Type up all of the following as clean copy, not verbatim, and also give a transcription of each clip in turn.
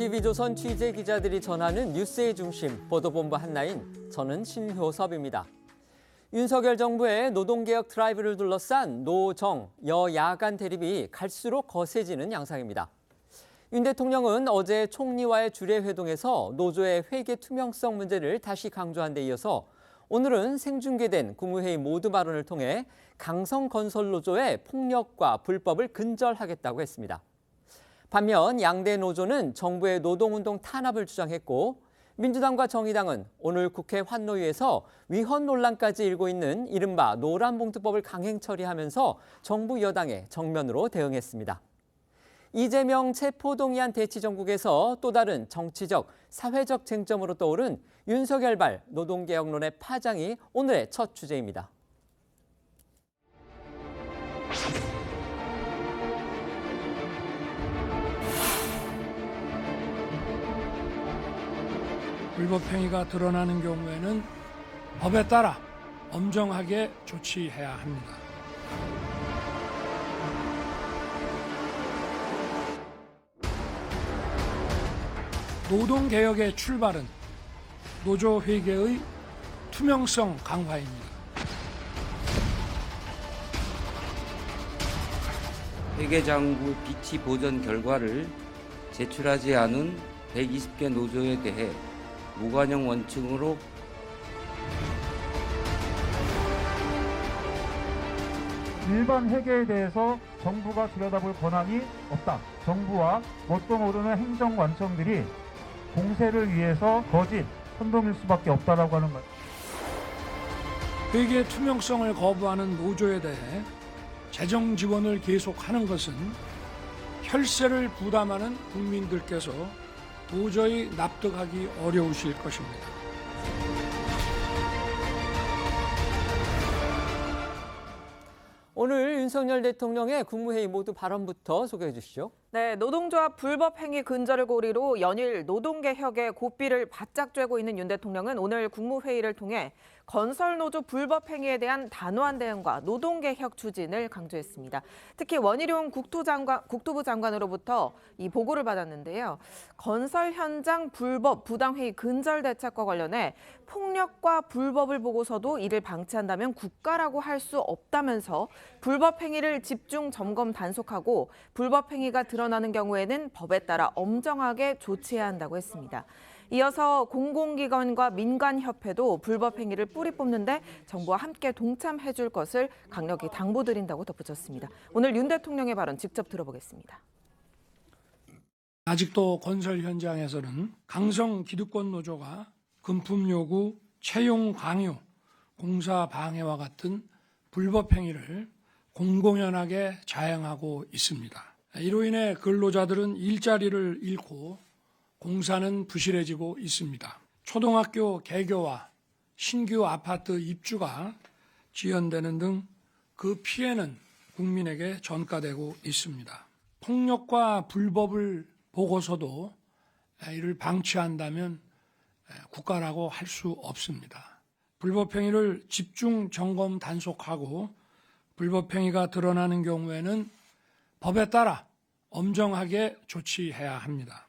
TV조선 취재 기자들이 전하는 뉴스의 중심, 보도본부 한라인, 저는 신효섭입니다. 윤석열 정부의 노동개혁 드라이브를 둘러싼 노정, 여야 간 대립이 갈수록 거세지는 양상입니다. 윤 대통령은 어제 총리와의 주례회동에서 노조의 회계 투명성 문제를 다시 강조한 데 이어서 오늘은 생중계된 국무회의 모두 발언을 통해 강성건설노조의 폭력과 불법을 근절하겠다고 했습니다. 반면 양대 노조는 정부의 노동운동 탄압을 주장했고 민주당과 정의당은 오늘 국회 환노위에서 위헌 논란까지 일고 있는 이른바 노란봉투법을 강행 처리하면서 정부 여당에 정면으로 대응했습니다. 이재명 체포동의안 대치 전국에서 또 다른 정치적, 사회적 쟁점으로 떠오른 윤석열발 노동개혁론의 파장이 오늘의 첫 주제입니다. 불법행위가 드러나는 경우에는 법에 따라 엄정하게 조치해야 합니다. 노동개혁의 출발은 노조회계의 투명성 강화입니다. 회계장부 비치 보전 결과를 제출하지 않은 120개 노조에 대해 무관용 원칙으로 일반 회계에 대해서 정부가 들여다볼 권한이 없다. 정부와 뭣도 모르는 행정관청들이 공세를 위해서 거짓, 선동일 수밖에 없다라고 하는 것. 회계 투명성을 거부하는 노조에 대해 재정 지원을 계속하는 것은 혈세를 부담하는 국민들께서 도저히 납득하기 어려우실 것입니다. 오늘 윤석열 대통령의 국무회의 모두 발언부터 소개해 주시죠. 네, 노동조합 불법 행위 근절을 고리로 연일 노동개혁의 고삐를 바짝 쬐고 있는 윤 대통령은 오늘 국무회의를 통해 건설노조 불법 행위에 대한 단호한 대응과 노동개혁 추진을 강조했습니다. 특히 원희룡 국토부 장관으로부터 이 보고를 받았는데요. 건설 현장 불법 부당회의 근절 대책과 관련해 폭력과 불법을 보고서도 이를 방치한다면 국가라고 할 수 없다면서 불법 행위를 집중 점검 단속하고 불법 행위가 드러나는 경우에는 법에 따라 엄정하게 조치해야 한다고 했습니다. 이어서 공공기관과 민간협회도 불법 행위를 뿌리 뽑는데 정부와 함께 동참해 줄 것을 강력히 당부드린다고 덧붙였습니다. 오늘 윤 대통령의 발언 직접 들어보겠습니다. 아직도 건설 현장에서는 강성 기득권 노조가 금품 요구, 채용 강요, 공사 방해와 같은 불법 행위를 공공연하게 자행하고 있습니다. 이로 인해 근로자들은 일자리를 잃고 공사는 부실해지고 있습니다. 초등학교 개교와 신규 아파트 입주가 지연되는 등 그 피해는 국민에게 전가되고 있습니다. 폭력과 불법을 보고서도 이를 방치한다면 국가라고 할 수 없습니다. 불법 행위를 집중 점검 단속하고 불법 행위가 드러나는 경우에는 법에 따라 엄정하게 조치해야 합니다.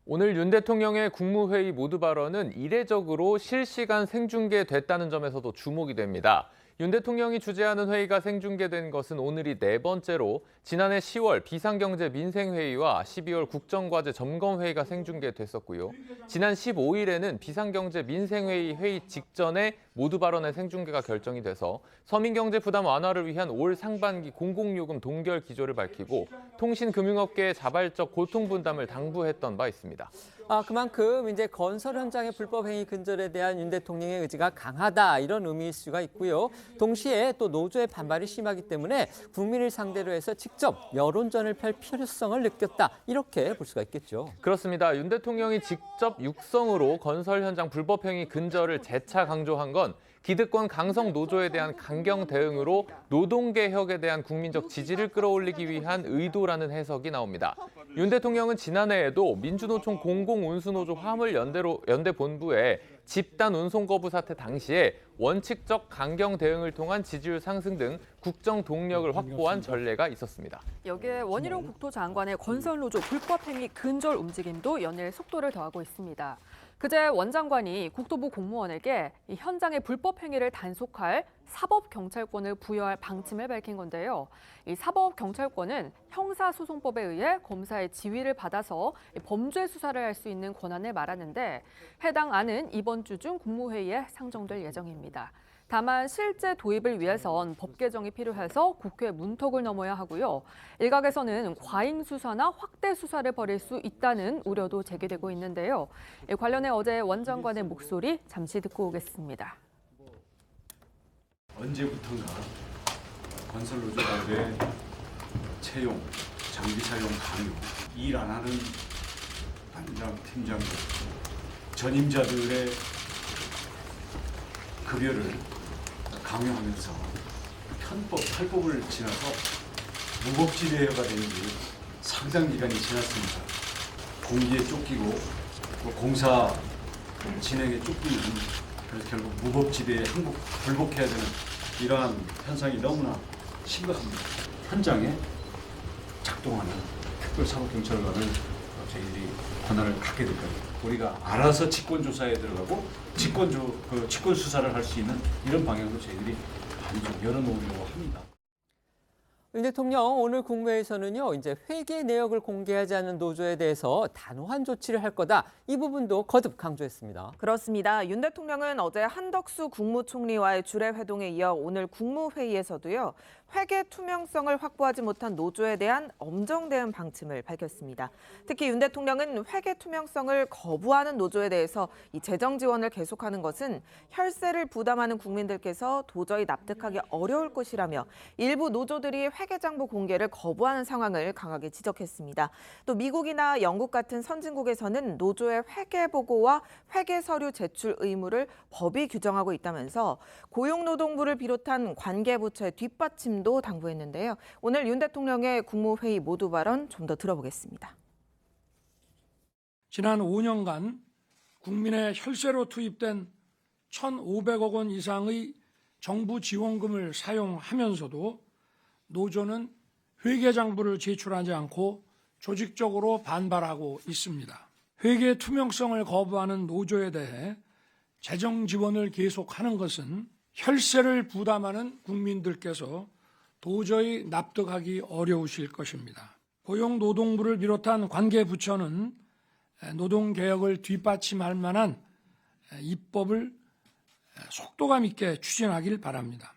오늘 윤 대통령의 국무회의 모두 발언은 이례적으로 실시간 생중계됐다는 점에서도 주목이 됩니다. 윤 대통령이 주재하는 회의가 생중계된 것은 오늘이 네 번째로 지난해 10월 비상경제 민생회의와 12월 국정과제 점검회의가 생중계됐었고요. 지난 15일에는 비상경제 민생회의 회의 직전에 모두 발언의 생중계가 결정이 돼서 서민경제 부담 완화를 위한 올 상반기 공공요금 동결 기조를 밝히고 통신금융업계의 자발적 고통 분담을 당부했던 바 있습니다. 그만큼 이제 건설 현장의 불법 행위 근절에 대한 윤 대통령의 의지가 강하다 이런 의미일 수가 있고요. 동시에 또 노조의 반발이 심하기 때문에 국민을 상대로 해서 직접 여론전을 펼 필요성을 느꼈다 이렇게 볼 수가 있겠죠. 그렇습니다. 윤 대통령이 직접 육성으로 건설 현장 불법 행위 근절을 재차 강조한 건 기득권 강성 노조에 대한 강경 대응으로 노동개혁에 대한 국민적 지지를 끌어올리기 위한 의도라는 해석이 나옵니다. 윤 대통령은 지난해에도 민주노총 공공운수노조 화물연대 본부에 집단 운송 거부 사태 당시에 원칙적 강경 대응을 통한 지지율 상승 등 국정 동력을 확보한 전례가 있었습니다. 여기에 원희룡 국토장관의 건설노조 불법행위 근절 움직임도 연일 속도를 더하고 있습니다. 그제 원 장관이 국토부 공무원에게 이 현장의 불법행위를 단속할 사법경찰권을 부여할 방침을 밝힌 건데요. 이 사법경찰권은 형사소송법에 의해 검사의 지휘를 받아서 범죄 수사를 할 수 있는 권한을 말하는데 해당 안은 이번 주 중 국무회의에 상정될 예정입니다. 다만 실제 도입을 위해선 법 개정이 필요해서 국회 문턱을 넘어야 하고요. 일각에서는 과잉 수사나 확대 수사를 벌일 수 있다는 우려도 제기되고 있는데요. 관련해 어제 원 장관의 목소리 잠시 듣고 오겠습니다. 언제부턴가 건설노조단의 채용, 장비 사용 강요, 일 안 하는 반장, 팀장들, 전임자들의 급여를 강요하면서 편법, 탈법을 지나서 무법지대가 된 지 상당 기간이 지났습니다. 공기에 쫓기고 또 공사 진행에 쫓기는, 그래서 결국 무법지대에 불복해야 되는 이러한 현상이 너무나 심각합니다. 현장에 작동하는 특별사법경찰관을 저희들이 권한을 갖게 될 거예요. 우리가 알아서 직권조사에 들어가고 직권 수사를 할 수 있는 이런 방향으로 저희들이 많이 좀 열어놓으려고 합니다. 윤 대통령 오늘 국무회에서는요, 이제 회계 내역을 공개하지 않는 노조에 대해서 단호한 조치를 할 거다. 이 부분도 거듭 강조했습니다. 그렇습니다. 윤 대통령은 어제 한덕수 국무총리와의 주례 회동에 이어 오늘 국무회의에서도요. 회계 투명성을 확보하지 못한 노조에 대한 엄정 대응 방침을 밝혔습니다. 특히 윤 대통령은 회계 투명성을 거부하는 노조에 대해서 이 재정 지원을 계속하는 것은 혈세를 부담하는 국민들께서 도저히 납득하기 어려울 것이라며 일부 노조들이 회계 장부 공개를 거부하는 상황을 강하게 지적했습니다. 또 미국이나 영국 같은 선진국에서는 노조의 회계 보고와 회계 서류 제출 의무를 법이 규정하고 있다면서 고용노동부를 비롯한 관계부처의 뒷받침도 당부했는데요. 오늘 윤 대통령의 국무회의 모두 발언 좀 더 들어보겠습니다. 지난 5년간 국민의 혈세로 투입된 1,500억 원 이상의 정부 지원금을 사용하면서도 노조는 회계장부를 제출하지 않고 조직적으로 반발하고 있습니다. 회계 투명성을 거부하는 노조에 대해 재정 지원을 계속하는 것은 혈세를 부담하는 국민들께서 도저히 납득하기 어려우실 것입니다. 고용노동부를 비롯한 관계부처는 노동개혁을 뒷받침할 만한 입법을 속도감 있게 추진하길 바랍니다.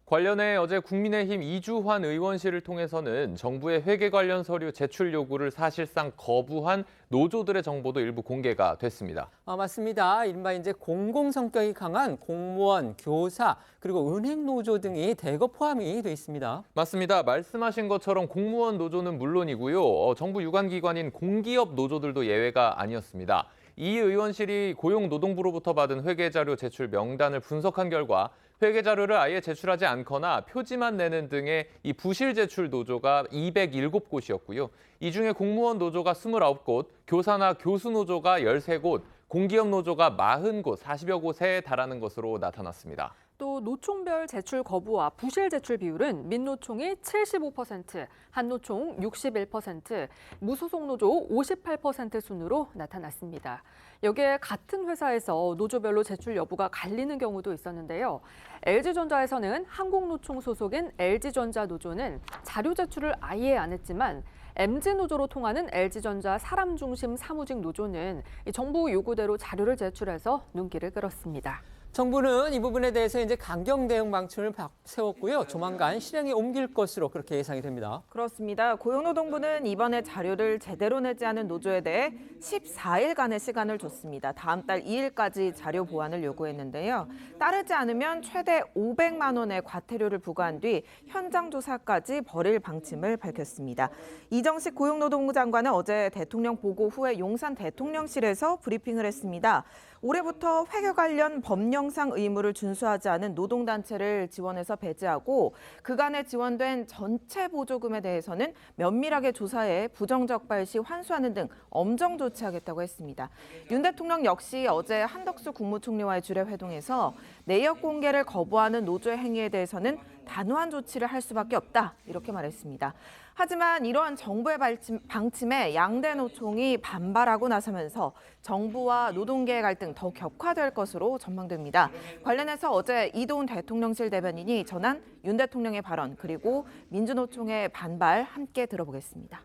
관련해 어제 국민의힘 이주환 의원실을 통해서는 정부의 회계 관련 서류 제출 요구를 사실상 거부한 노조들의 정보도 일부 공개가 됐습니다. 맞습니다. 이른바 이제 공공 성격이 강한 공무원, 교사, 그리고 은행 노조 등이 대거 포함이 돼 있습니다. 맞습니다. 말씀하신 것처럼 공무원 노조는 물론이고요. 정부 유관기관인 공기업 노조들도 예외가 아니었습니다. 이 의원실이 고용노동부로부터 받은 회계자료 제출 명단을 분석한 결과 회계자료를 아예 제출하지 않거나 표지만 내는 등의 이 부실 제출 노조가 207곳이었고요. 이 중에 공무원 노조가 29곳, 교사나 교수 노조가 13곳, 공기업 노조가 40곳, 40여 곳에 달하는 것으로 나타났습니다. 또 노총별 제출 거부와 부실 제출 비율은 민노총이 75%, 한노총 61%, 무소속 노조 58% 순으로 나타났습니다. 여기에 같은 회사에서 노조별로 제출 여부가 갈리는 경우도 있었는데요. LG전자에서는 한국노총 소속인 LG전자 노조는 자료 제출을 아예 안 했지만 MG노조로 통하는 LG전자 사람중심 사무직 노조는 정부 요구대로 자료를 제출해서 눈길을 끌었습니다. 정부는 이 부분에 대해서 이제 강경 대응 방침을 세웠고요. 조만간 실행에 옮길 것으로 그렇게 예상이 됩니다. 그렇습니다. 고용노동부는 이번에 자료를 제대로 내지 않은 노조에 대해 14일간의 시간을 줬습니다. 다음 달 2일까지 자료 보완을 요구했는데요. 따르지 않으면 최대 500만 원의 과태료를 부과한 뒤 현장 조사까지 벌일 방침을 밝혔습니다. 이정식 고용노동부 장관은 어제 대통령 보고 후에 용산 대통령실에서 브리핑을 했습니다. 올해부터 회계 관련 법령 익명상 의무를 준수하지 않은 노동단체를 지원해서 배제하고 그간에 지원된 전체 보조금에 대해서는 면밀하게 조사해 부정적 발시 환수하는 등 엄정 조치하겠다고 했습니다. 윤 대통령 역시 어제 한덕수 국무총리와의 주례 회동에서 내역 공개를 거부하는 노조의 행위에 대해서는 단호한 조치를 할 수밖에 없다 이렇게 말했습니다. 하지만 이러한 정부의 방침에 양대 노총이 반발하고 나서면서 정부와 노동계의 갈등 더 격화될 것으로 전망됩니다. 관련해서 어제 이도훈 대통령실 대변인이 전한 윤 대통령의 발언 그리고 민주노총의 반발 함께 들어보겠습니다.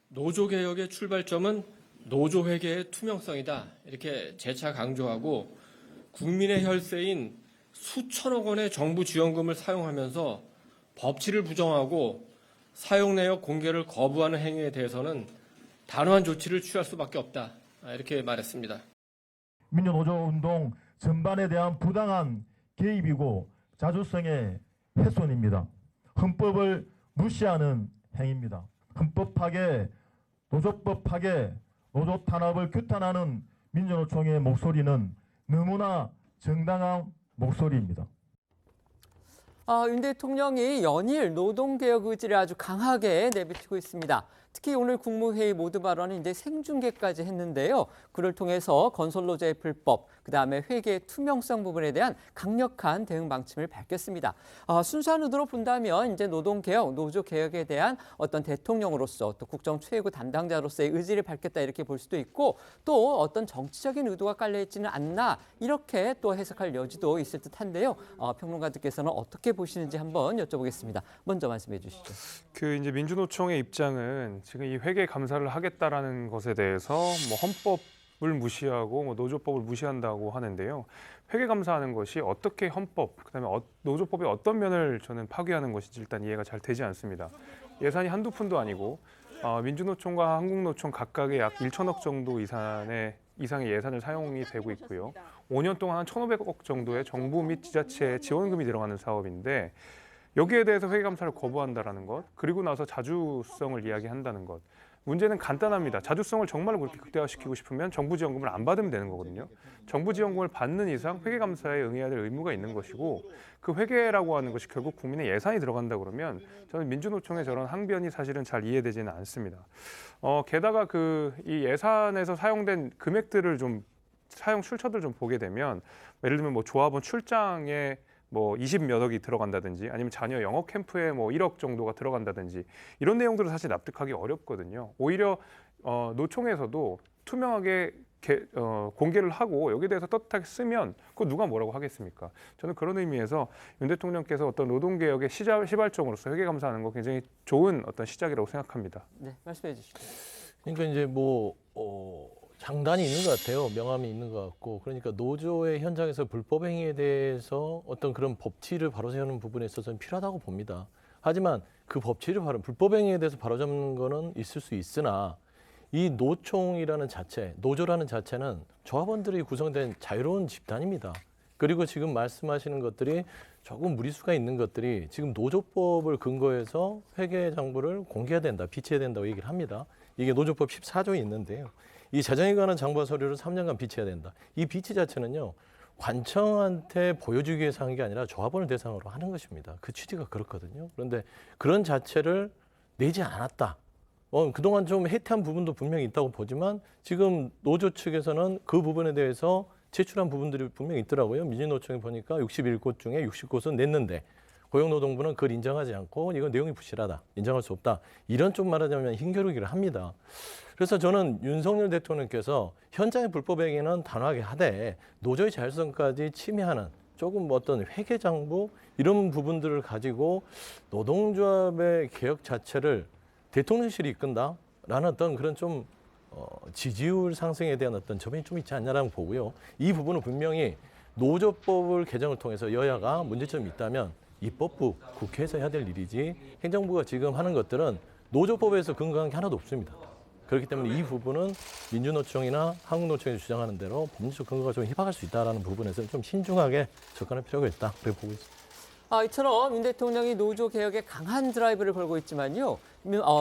노조개혁의 출발점은 노조회계의 투명성이다. 이렇게 재차 강조하고 국민의 혈세인 수천억 원의 정부 지원금을 사용하면서 법치를 부정하고 사용 내역 공개를 거부하는 행위에 대해서는 단호한 조치를 취할 수밖에 없다. 이렇게 말했습니다. 민주노조운동 전반에 대한 부당한 개입이고 자주성의 훼손입니다. 헌법을 무시하는 행위입니다. 헌법 파괴, 노조법 파괴, 노조 탄압을 규탄하는 민주노총의 목소리는 너무나 정당한 목소리입니다. 윤 대통령이 연일 노동개혁 의지를 아주 강하게 내비치고 있습니다. 특히 오늘 국무회의 모두 발언은 이제 생중계까지 했는데요. 그를 통해서 건설노조의 불법, 그다음에 회계 투명성 부분에 대한 강력한 대응 방침을 밝혔습니다. 순수한 의도로 본다면 이제 노동개혁, 노조개혁에 대한 어떤 대통령으로서 또 국정 최고 담당자로서의 의지를 밝혔다 이렇게 볼 수도 있고 또 어떤 정치적인 의도가 깔려있지는 않나 이렇게 또 해석할 여지도 있을 듯한데요. 평론가들께서는 어떻게 보시는지 한번 여쭤보겠습니다. 먼저 말씀해 주시죠. 이제 민주노총의 입장은 지금 이 회계 감사를 하겠다라는 것에 대해서 뭐 헌법을 무시하고 뭐 노조법을 무시한다고 하는데요. 회계 감사하는 것이 어떻게 헌법, 그다음에 노조법의 어떤 면을 저는 파괴하는 것인지 일단 이해가 잘 되지 않습니다. 예산이 한두 푼도 아니고 민주노총과 한국노총 각각의 약 1천억 정도 이상의 예산을 사용이 되고 있고요. 5년 동안 한 1,500억 정도의 정부 및 지자체 지원금이 들어가는 사업인데 여기에 대해서 회계감사를 거부한다는 것, 그리고 나서 자주성을 이야기한다는 것. 문제는 간단합니다. 자주성을 정말로 그렇게 극대화시키고 싶으면 정부 지원금을 안 받으면 되는 거거든요. 정부 지원금을 받는 이상 회계감사에 응해야 될 의무가 있는 것이고 그 회계라고 하는 것이 결국 국민의 예산이 들어간다 그러면 저는 민주노총의 저런 항변이 사실은 잘 이해되지는 않습니다. 게다가 이 예산에서 사용된 금액들을 좀 사용 출처들 좀 보게 되면 예를 들면 뭐 조합원 출장에 뭐 20몇 억이 들어간다든지 아니면 자녀 영어 캠프에 뭐 1억 정도가 들어간다든지 이런 내용들은 사실 납득하기 어렵거든요. 오히려 노총에서도 투명하게 공개를 하고 여기에 대해서 떳떳하게 쓰면 그거 누가 뭐라고 하겠습니까? 저는 그런 의미에서 윤 대통령께서 어떤 노동개혁의 시발점으로서 회계감사하는 거 굉장히 좋은 어떤 시작이라고 생각합니다. 네, 말씀해 주시죠. 그러니까 이제 장단이 있는 것 같아요. 명암이 있는 것 같고. 그러니까 노조의 현장에서 불법 행위에 대해서 어떤 그런 법치를 바로 세우는 부분에 있어서는 필요하다고 봅니다. 하지만 그 불법 행위에 대해서 바로잡는 거는 있을 수 있으나 이 노총이라는 자체, 노조라는 자체는 조합원들이 구성된 자유로운 집단입니다. 그리고 지금 말씀하시는 것들이 조금 무리수가 있는 것들이 지금 노조법을 근거해서 회계장부를 공개해야 된다, 비치해야 된다고 얘기를 합니다. 이게 노조법 14조에 있는데요. 이 재정에 관한 장부 서류를 3년간 비치해야 된다. 이 비치 자체는요. 관청한테 보여주기 위해서 한 게 아니라 조합원을 대상으로 하는 것입니다. 그 취지가 그렇거든요. 그런데 그런 자체를 내지 않았다. 그동안 좀 해태한 부분도 분명히 있다고 보지만 지금 노조 측에서는 그 부분에 대해서 제출한 부분들이 분명히 있더라고요. 민주노총에 보니까 61곳 중에 60곳은 냈는데 고용노동부는 그걸 인정하지 않고 이건 내용이 부실하다, 인정할 수 없다. 이런 좀 말하자면 힘겨루기를 합니다. 그래서 저는 윤석열 대통령께서 현장의 불법 행위는 단호하게 하되 노조의 자율성까지 침해하는 조금 어떤 회계장부 이런 부분들을 가지고 노동조합의 개혁 자체를 대통령실이 이끈다라는 어떤 그런 좀 지지율 상승에 대한 어떤 점이 좀 있지 않냐라고 보고요. 이 부분은 분명히 노조법을 개정을 통해서 여야가 문제점이 있다면 입법부, 국회에서 해야 될 일이지 행정부가 지금 하는 것들은 노조법에서 근거한 게 하나도 없습니다. 그렇기 때문에 이 부분은 민주노총이나 한국노총이 주장하는 대로 법률적 근거가 좀 희박할 수 있다는 부분에서 좀 신중하게 접근할 필요가 있다. 그렇게 보고 있습니다. 이처럼 윤 대통령이 노조 개혁에 강한 드라이브를 걸고 있지만요.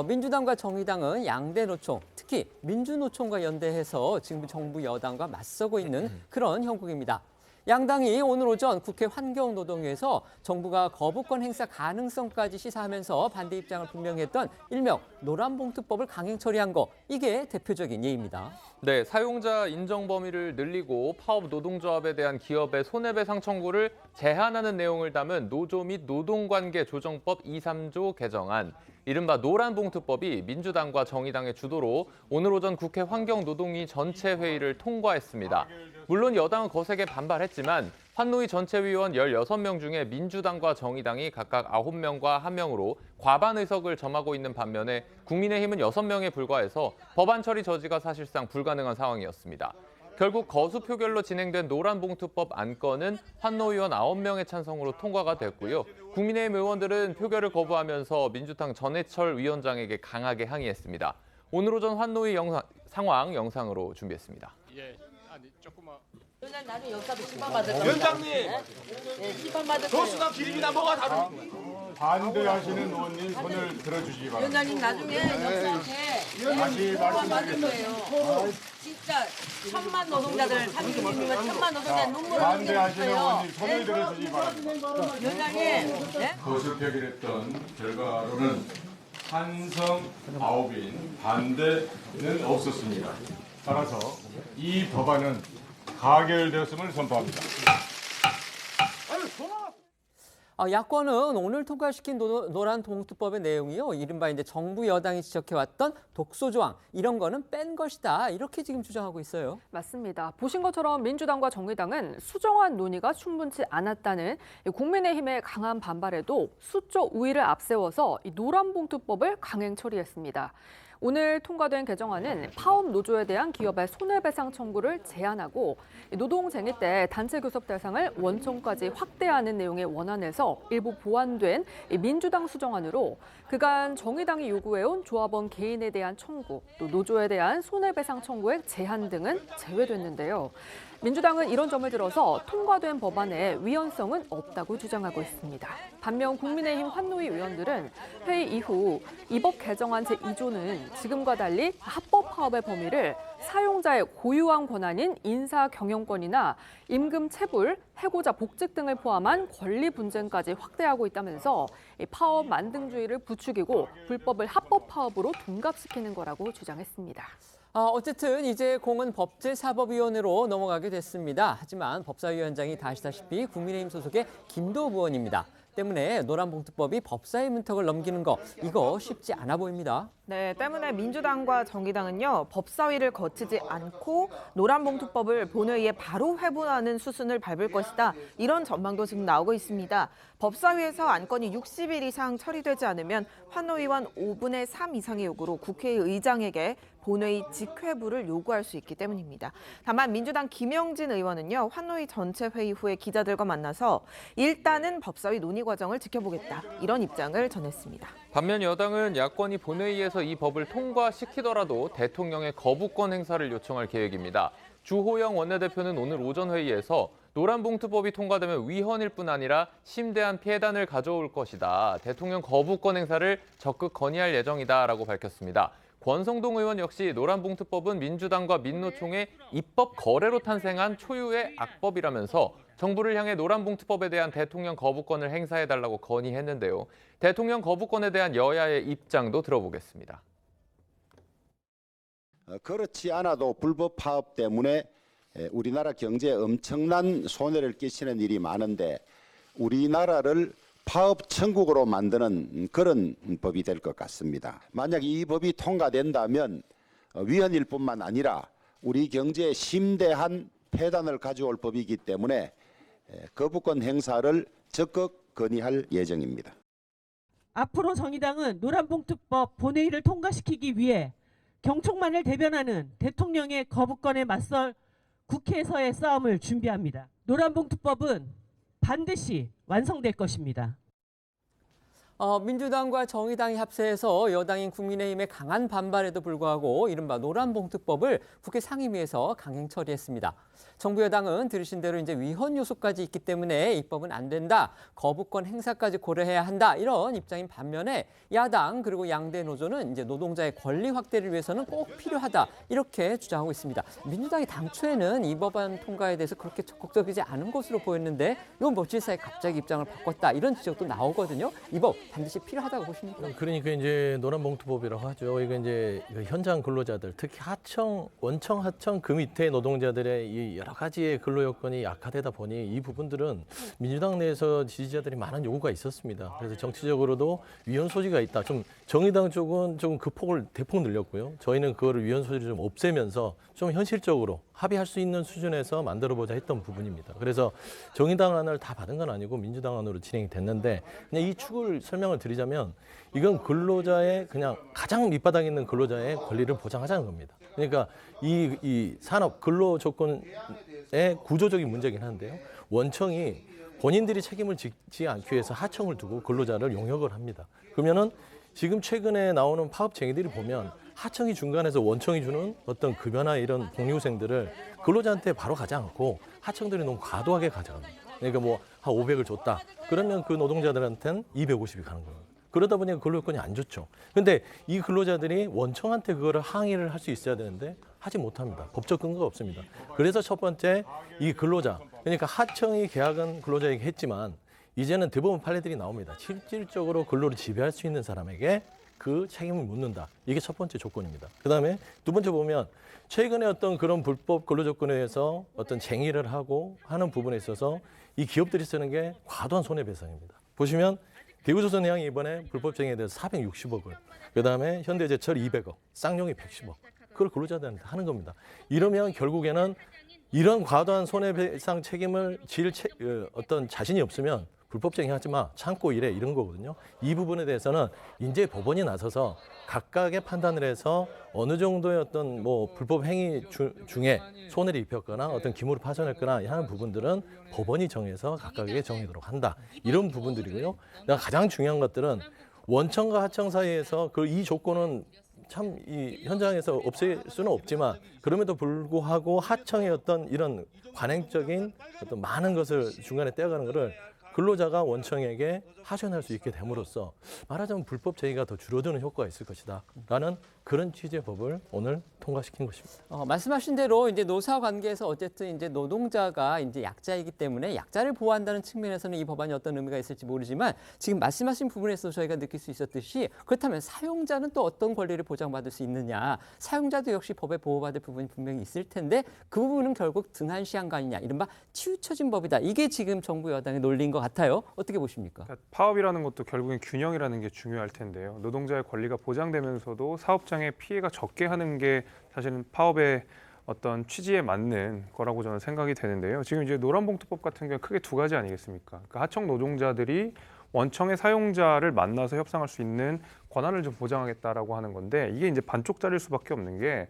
민주당과 정의당은 양대 노총, 특히 특히 민주노총과 연대해서 지금 정부 여당과 맞서고 있는 그런 형국입니다. 양당이 오늘 오전 국회 환경노동위에서 정부가 거부권 행사 가능성까지 시사하면서 반대 입장을 분명히 했던 일명 노란봉투법을 강행 처리한 거, 이게 대표적인 예입니다. 네, 사용자 인정 범위를 늘리고 파업 노동조합에 대한 기업의 손해배상 청구를 제한하는 내용을 담은 노조 및 노동관계 조정법 2, 3조 개정안, 이른바 노란봉투법이 민주당과 정의당의 주도로 오늘 오전 국회 환경노동위 전체 회의를 통과했습니다. 물론 여당은 거세게 반발했지만 환노위 전체위원 16명 중에 민주당과 정의당이 각각 9명과 1명으로 과반 의석을 점하고 있는 반면에 국민의힘은 6명에 불과해서 법안 처리 저지가 사실상 불가능한 상황이었습니다. 결국 거수 표결로 진행된 노란봉투법 안건은 환노위원 9명의 찬성으로 통과가 됐고요. 국민의힘 의원들은 표결을 거부하면서 민주당 전해철 위원장에게 강하게 항의했습니다. 오늘 오전 환노위 상황 영상으로 준비했습니다. 위원장 나중에 여기까지 심판 받을 위원장님, 네, 심판 받을 거예요. 조수가 기름이나 뭐가 다른 반대하시는 의원님 손을 들어주시기 바랍니다. 위원장님 나중에 역사한테 다시 심판 받을 말씀드리겠습니다. 거예요. 진짜 천만 노동자들, 30명이면 천만 노동자 눈물을 반대하시는 흘리셨어요. 의원님 손을 들어주시기 바랍니다. 위원장님, 네? 거수 표결했던 결과로는 찬성 9인, 반대는 없었습니다. 따라서 이 법안은 가결되었음을 선포합니다. 야권은 오늘 통과시킨 노란봉투법의 내용이요, 이른바 이제 정부 여당이 지적해왔던 독소조항, 이런 거는 뺀 것이다, 이렇게 지금 주장하고 있어요. 맞습니다. 보신 것처럼 민주당과 정의당은 수정안 논의가 충분치 않았다는 국민의힘의 강한 반발에도 수적 우위를 앞세워서 이 노란봉투법을 강행 처리했습니다. 오늘 통과된 개정안은 파업 노조에 대한 기업의 손해배상 청구를 제한하고 노동쟁의 때 단체 교섭 대상을 원청까지 확대하는 내용의 원안에서 일부 보완된 민주당 수정안으로 그간 정의당이 요구해온 조합원 개인에 대한 청구, 또 노조에 대한 손해배상 청구액 제한 등은 제외됐는데요. 민주당은 이런 점을 들어서 통과된 법안에 위헌성은 없다고 주장하고 있습니다. 반면 국민의힘 환노위 의원들은 회의 이후 이 법 개정안 제2조는 지금과 달리 합법 파업의 범위를 사용자의 고유한 권한인 인사 경영권이나 임금 체불, 해고자 복직 등을 포함한 권리 분쟁까지 확대하고 있다면서 파업 만등주의를 부추기고 불법을 합법 파업으로 둔갑시키는 거라고 주장했습니다. 어쨌든 이제 공은 법제사법위원회로 넘어가게 됐습니다. 하지만 법사위원장이 다 아시다시피 국민의힘 소속의 김도우 의원입니다. 때문에 노란봉투법이 법사위 문턱을 넘기는 거, 이거 쉽지 않아 보입니다. 네, 때문에 민주당과 정의당은요, 법사위를 거치지 않고 노란봉투법을 본회의에 바로 회부하는 수순을 밟을 것이다, 이런 전망도 지금 나오고 있습니다. 법사위에서 안건이 60일 이상 처리되지 않으면 환노위원 5분의 3 이상의 요구로 국회의장에게 본회의 직회부를 요구할 수 있기 때문입니다. 다만 민주당 김영진 의원은요, 환노위 전체 회의 후에 기자들과 만나서 일단은 법사위 논의 과정을 지켜보겠다, 이런 입장을 전했습니다. 반면 여당은 야권이 본회의에서 이 법을 통과시키더라도 대통령의 거부권 행사를 요청할 계획입니다. 주호영 원내대표는 오늘 오전 회의에서 노란봉투법이 통과되면 위헌일 뿐 아니라 심대한 피해단을 가져올 것이다, 대통령 거부권 행사를 적극 건의할 예정이다라고 밝혔습니다. 권성동 의원 역시 노란봉투법은 민주당과 민노총의 입법 거래로 탄생한 초유의 악법이라면서 정부를 향해 노란봉투법에 대한 대통령 거부권을 행사해달라고 건의했는데요. 대통령 거부권에 대한 여야의 입장도 들어보겠습니다. 그렇지 않아도 불법 파업 때문에 우리나라 경제에 엄청난 손해를 끼치는 일이 많은데 우리나라를 파업 천국으로 만드는 그런 법이 될 것 같습니다. 만약 이 법이 통과된다면 위헌일 뿐만 아니라 우리 경제에 심대한 폐단을 가져올 법이기 때문에 거부권 행사를 적극 건의할 예정입니다. 앞으로 정의당은 노란봉투법 본회의를 통과시키기 위해 경총만을 대변하는 대통령의 거부권에 맞설 국회에서의 싸움을 준비합니다. 노란봉투법은 반드시 완성될 것입니다. 민주당과 정의당이 합세해서 여당인 국민의힘의 강한 반발에도 불구하고 이른바 노란봉투법을 국회 상임위에서 강행 처리했습니다. 정부 여당은 들으신 대로 이제 위헌 요소까지 있기 때문에 입법은 안 된다, 거부권 행사까지 고려해야 한다 이런 입장인 반면에 야당 그리고 양대 노조는 이제 노동자의 권리 확대를 위해서는 꼭 필요하다 이렇게 주장하고 있습니다. 민주당이 당초에는 이 법안 통과에 대해서 그렇게 적극적이지 않은 것으로 보였는데 이건 며칠 사이 갑자기 입장을 바꿨다 이런 지적도 나오거든요. 이 법 반드시 필요하다고 보십니까? 그러니까 이제 노란봉투법이라고 하죠. 이거 이제 현장 근로자들, 특히 원청 하청 그 밑에 노동자들의 이 여러 가지의 근로 여건이 약화되다 보니 이 부분들은 민주당 내에서 지지자들이 많은 요구가 있었습니다. 그래서 정치적으로도 위헌 소지가 있다. 좀 정의당 쪽은 좀 그 폭을 대폭 늘렸고요. 저희는 그거를 위헌 소지를 좀 없애면서 좀 현실적으로 합의할 수 있는 수준에서 만들어보자 했던 부분입니다. 그래서 정의당 안을 다 받은 건 아니고 민주당 안으로 진행이 됐는데 그냥 이 축을 설명을 드리자면 이건 근로자의 그냥 가장 밑바닥에 있는 근로자의 권리를 보장하자는 겁니다. 그러니까 이 산업 근로 조건의 구조적인 문제긴 한데요. 원청이 본인들이 책임을 지지 않기 위해서 하청을 두고 근로자를 용역을 합니다. 그러면은 지금 최근에 나오는 파업쟁이들이 보면 하청이 중간에서 원청이 주는 어떤 급여나 이런 복리후생들을 근로자한테 바로 가지 않고 하청들이 너무 과도하게 가져갑니다. 그러니까 뭐 한 500을 줬다. 그러면 그 노동자들한테는 250이 가는 겁니다. 그러다 보니까 근로요건이 안 좋죠. 근데 이 근로자들이 원청한테 그거를 항의를 할 수 있어야 되는데 하지 못합니다. 법적 근거가 없습니다. 그래서 첫 번째 이 근로자, 그러니까 하청이 계약은 근로자에게 했지만 이제는 대법원 판례들이 나옵니다. 실질적으로 근로를 지배할 수 있는 사람에게 그 책임을 묻는다. 이게 첫 번째 조건입니다. 그다음에 두 번째 보면 최근에 어떤 그런 불법 근로 조건에 의해서 어떤 쟁의를 하고 하는 부분에 있어서 이 기업들이 쓰는 게 과도한 손해배상입니다. 보시면 대우조선해양이 이번에 불법 쟁의에 대해서 460억을, 그다음에 현대제철 200억, 쌍용이 110억. 그걸 근로자들한테 하는 겁니다. 이러면 결국에는 이런 과도한 손해배상 책임을 질 어떤 자신이 없으면 불법 쟁의하지 마, 참고 일해 이런 거거든요. 이 부분에 대해서는 이제 법원이 나서서 각각의 판단을 해서 어느 정도의 어떤 뭐 불법 행위 중에 손해를 입혔거나 어떤 기물을 파손했거나 하는 부분들은 법원이 정해서 각각에게 정하도록 한다. 이런 부분들이고요. 가장 중요한 것들은 원청과 하청 사이에서 그 이 조건은 참 이 현장에서 없앨 수는 없지만 그럼에도 불구하고 하청의 어떤 이런 관행적인 어떤 많은 것을 중간에 떼어가는 것을 근로자가 원청에게 하소연할 수 있게 됨으로써 말하자면 불법 제의가 더 줄어드는 효과가 있을 것이다 라는 그런 취지의 법을 오늘 통과시킨 것입니다. 말씀하신 대로 이제 노사 관계에서 어쨌든 이제 노동자가 이제 약자이기 때문에 약자를 보호한다는 측면에서는 이 법안이 어떤 의미가 있을지 모르지만 지금 말씀하신 부분에서 저희가 느낄 수 있었듯이 그렇다면 사용자는 또 어떤 권리를 보장받을 수 있느냐, 사용자도 역시 법에 보호받을 부분이 분명히 있을 텐데 그 부분은 결국 등한시한 거 아니냐, 이른바 치우쳐진 법이다. 이게 지금 정부 여당의 논리인 것 같아요. 어떻게 보십니까? 그러니까 파업이라는 것도 결국엔 균형이라는 게 중요할 텐데요. 노동자의 권리가 보장되면서도 사업장의 피해가 적게 하는 게 사실은 파업의 어떤 취지에 맞는 거라고 저는 생각이 되는데요. 지금 이제 노란봉투법 같은 경우 크게 두 가지 아니겠습니까? 그러니까 하청 노동자들이 원청의 사용자를 만나서 협상할 수 있는 권한을 좀 보장하겠다라고 하는 건데 이게 이제 반쪽짜리일 수밖에 없는 게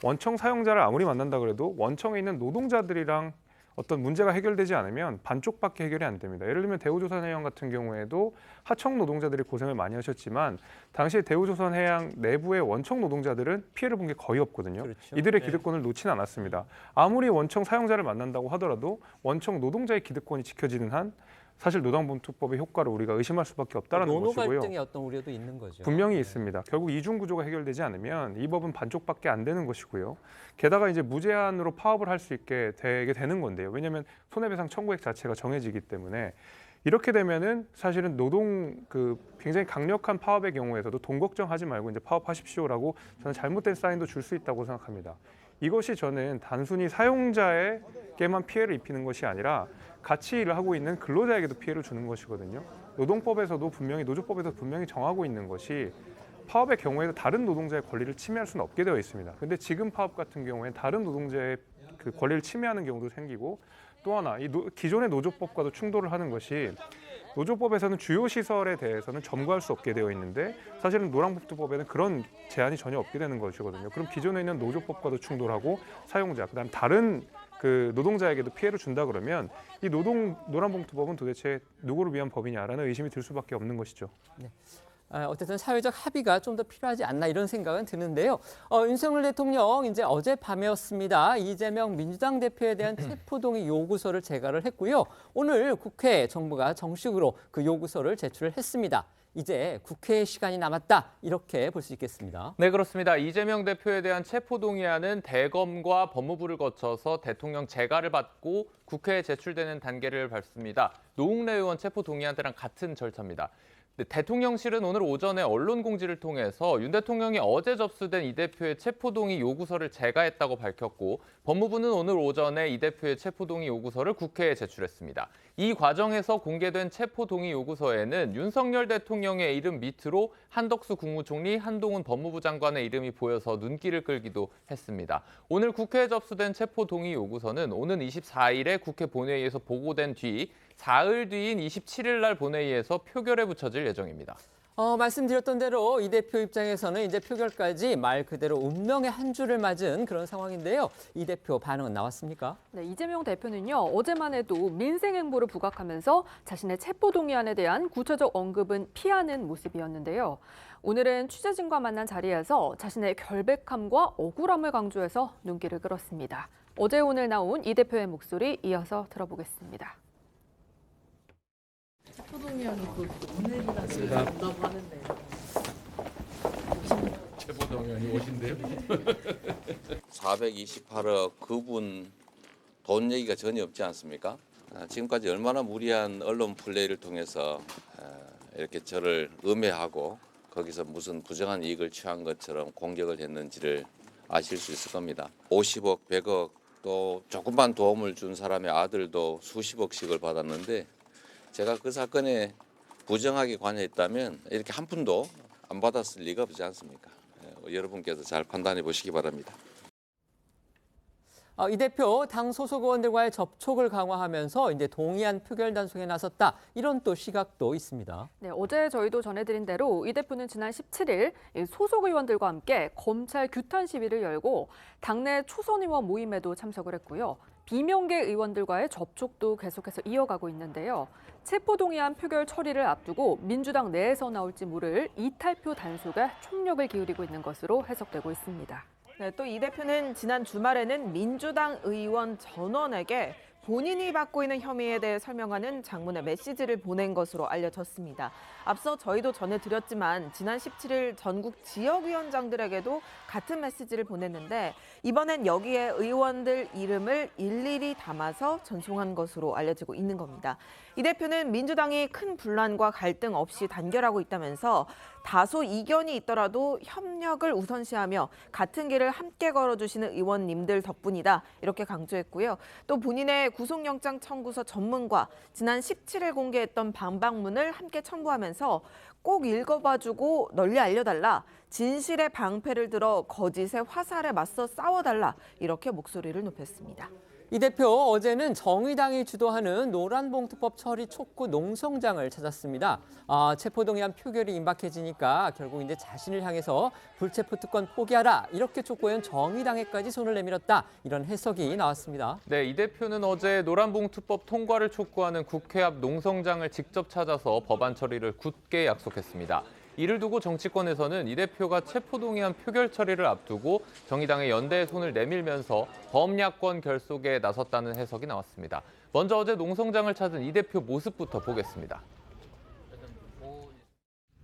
원청 사용자를 아무리 만난다 그래도 원청에 있는 노동자들이랑 어떤 문제가 해결되지 않으면 반쪽밖에 해결이 안 됩니다. 예를 들면 대우조선해양 같은 경우에도 하청 노동자들이 고생을 많이 하셨지만 당시에 대우조선해양 내부의 원청 노동자들은 피해를 본 게 거의 없거든요. 그렇죠. 이들의 기득권을 놓지는 않았습니다. 아무리 원청 사용자를 만난다고 하더라도 원청 노동자의 기득권이 지켜지는 한 사실 노동봉투법의 효과를 우리가 의심할 수밖에 없다는 노노 것이고요. 갈등의 어떤 우려도 있는 거죠. 분명히 있습니다. 결국 이중 구조가 해결되지 않으면 이 법은 반쪽밖에 안 되는 것이고요. 게다가 이제 무제한으로 파업을 할 수 있게 되게 되는 건데요. 왜냐하면 손해배상 청구액 자체가 정해지기 때문에 이렇게 되면은 사실은 굉장히 강력한 파업의 경우에서도 돈 걱정하지 말고 이제 파업하십시오라고 저는 잘못된 사인도 줄 수 있다고 생각합니다. 이것이 저는 단순히 사용자에게만 피해를 입히는 것이 아니라 같이 일을 하고 있는 근로자에게도 피해를 주는 것이거든요. 노동법에서도 분명히 노조법에서 분명히 정하고 있는 것이 파업의 경우에도 다른 노동자의 권리를 침해할 수는 없게 되어 있습니다. 그런데 지금 파업 같은 경우에 다른 노동자의 그 권리를 침해하는 경우도 생기고 또 하나 기존의 노조법과도 충돌을 하는 것이 노조법에서는 주요 시설에 대해서는 점거할 수 없게 되어 있는데 사실은 노란봉투법에는 그런 제한이 전혀 없게 되는 것이거든요. 그럼 기존에 있는 노조법과도 충돌하고 사용자, 그다음 다른 그 노동자에게도 피해를 준다 그러면 이 노란봉투법은 도대체 누구를 위한 법이냐라는 의심이 들 수밖에 없는 것이죠. 네. 어쨌든 사회적 합의가 좀 더 필요하지 않나 이런 생각은 드는데요. 윤석열 대통령 이제 어젯밤이었습니다. 이재명 민주당 대표에 대한 체포동의 요구서를 제거를 했고요. 오늘 국회에 정부가 정식으로 그 요구서를 제출을 했습니다. 이제 국회의 시간이 남았다 이렇게 볼 수 있겠습니다. 네, 그렇습니다. 이재명 대표에 대한 체포동의안은 대검과 법무부를 거쳐서 대통령 재가를 받고 국회에 제출되는 단계를 밟습니다. 노웅래 의원 체포동의안 때랑 같은 절차입니다. 대통령실은 오늘 오전에 언론 공지를 통해서 윤 대통령이 어제 접수된 이 대표의 체포동의 요구서를 제거했다고 밝혔고 법무부는 오늘 오전에 이 대표의 체포동의 요구서를 국회에 제출했습니다. 이 과정에서 공개된 체포동의 요구서에는 윤석열 대통령의 이름 밑으로 한덕수 국무총리, 한동훈 법무부 장관의 이름이 보여서 눈길을 끌기도 했습니다. 오늘 국회에 접수된 체포동의 요구서는 오는 24일에 국회 본회의에서 보고된 뒤 사흘 뒤인 27일 날 본회의에서 표결에 붙여질 예정입니다. 말씀드렸던 대로 이 대표 입장에서는 이제 표결까지 말 그대로 운명의 한 줄을 맞은 그런 상황인데요. 이 대표 반응은 나왔습니까? 네, 이재명 대표는요, 어제만 해도 민생행보를 부각하면서 자신의 체포동의안에 대한 구체적 언급은 피하는 모습이었는데요. 오늘은 취재진과 만난 자리에서 자신의 결백함과 억울함을 강조해서 눈길을 끌었습니다. 어제 오늘 나온 이 대표의 목소리 이어서 들어보겠습니다. 체포동의안이 오늘이나 지금 온다고 하는데 체포동의안이 오신대요? 428억 그분 돈 얘기가 전혀 없지 않습니까? 지금까지 얼마나 무리한 언론 플레이를 통해서 이렇게 저를 음해하고 거기서 무슨 부정한 이익을 취한 것처럼 공격을 했는지를 아실 수 있을 겁니다. 50억, 100억 또 조금만 도움을 준 사람의 아들도 수십억씩을 받았는데 제가 그 사건에 부정하게 관여했다면 이렇게 한 푼도 안 받았을 리가 없지 않습니까? 여러분께서 잘 판단해 보시기 바랍니다. 이 대표 당 소속 의원들과의 접촉을 강화하면서 이제 동의안 표결 단속에 나섰다. 이런 또 시각도 있습니다. 네, 어제 저희도 전해드린 대로 이 대표는 지난 17일 소속 의원들과 함께 검찰 규탄 시위를 열고 당내 초선 의원 모임에도 참석을 했고요. 비명계 의원들과의 접촉도 계속해서 이어가고 있는데요. 체포동의안 표결 처리를 앞두고 민주당 내에서 나올지 모를 이탈표 단속에 총력을 기울이고 있는 것으로 해석되고 있습니다. 네, 또 이 대표는 지난 주말에는 민주당 의원 전원에게 본인이 받고 있는 혐의에 대해 설명하는 장문의 메시지를 보낸 것으로 알려졌습니다. 앞서 저희도 전해드렸지만 지난 17일 전국 지역위원장들에게도 같은 메시지를 보냈는데 이번엔 여기에 의원들 이름을 일일이 담아서 전송한 것으로 알려지고 있는 겁니다. 이 대표는 민주당이 큰 분란과 갈등 없이 단결하고 있다면서 다소 이견이 있더라도 협력을 우선시하며 같은 길을 함께 걸어주시는 의원님들 덕분이다 이렇게 강조했고요. 또 본인의 구속영장 청구서 전문과 지난 17일 공개했던 방방문을 함께 첨부하면서 꼭 읽어봐주고 널리 알려달라. 진실의 방패를 들어 거짓의 화살에 맞서 싸워달라. 이렇게 목소리를 높였습니다. 이 대표 어제는 정의당이 주도하는 노란봉투법 처리 촉구 농성장을 찾았습니다. 체포동의안 표결이 임박해지니까 결국 이제 자신을 향해서 불체포 특권 포기하라 이렇게 촉구한 정의당에까지 손을 내밀었다 이런 해석이 나왔습니다. 네, 이 대표는 어제 노란봉투법 통과를 촉구하는 국회 앞 농성장을 직접 찾아서 법안 처리를 굳게 약속했습니다. 이를 두고 정치권에서는 이 대표가 체포동의안 표결 처리를 앞두고 정의당의 연대에 손을 내밀면서 범야권 결속에 나섰다는 해석이 나왔습니다. 먼저 어제 농성장을 찾은 이 대표 모습부터 보겠습니다.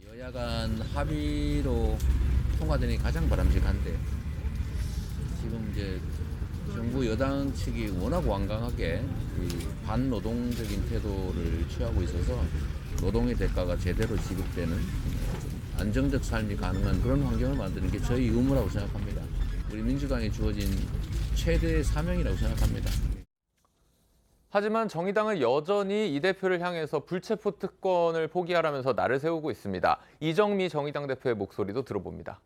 여야 간 합의로 통과되는 게 가장 바람직한데 지금 이제 정부 여당 측이 워낙 완강하게 반노동적인 태도를 취하고 있어서 노동의 대가가 제대로 지급되는 안정적 삶이 가능한 그런 환경을 만드는 게 저희 의무라고 생각합니다. 우리 민주당에 주어진 최대의 사명이라고 생각합니다. 하지만 정의당은 여전히 이 대표를 향해서 불체포 특권을 포기하라면서 날을 세우고 있습니다. 이정미 정의당 대표의 목소리도 들어봅니다.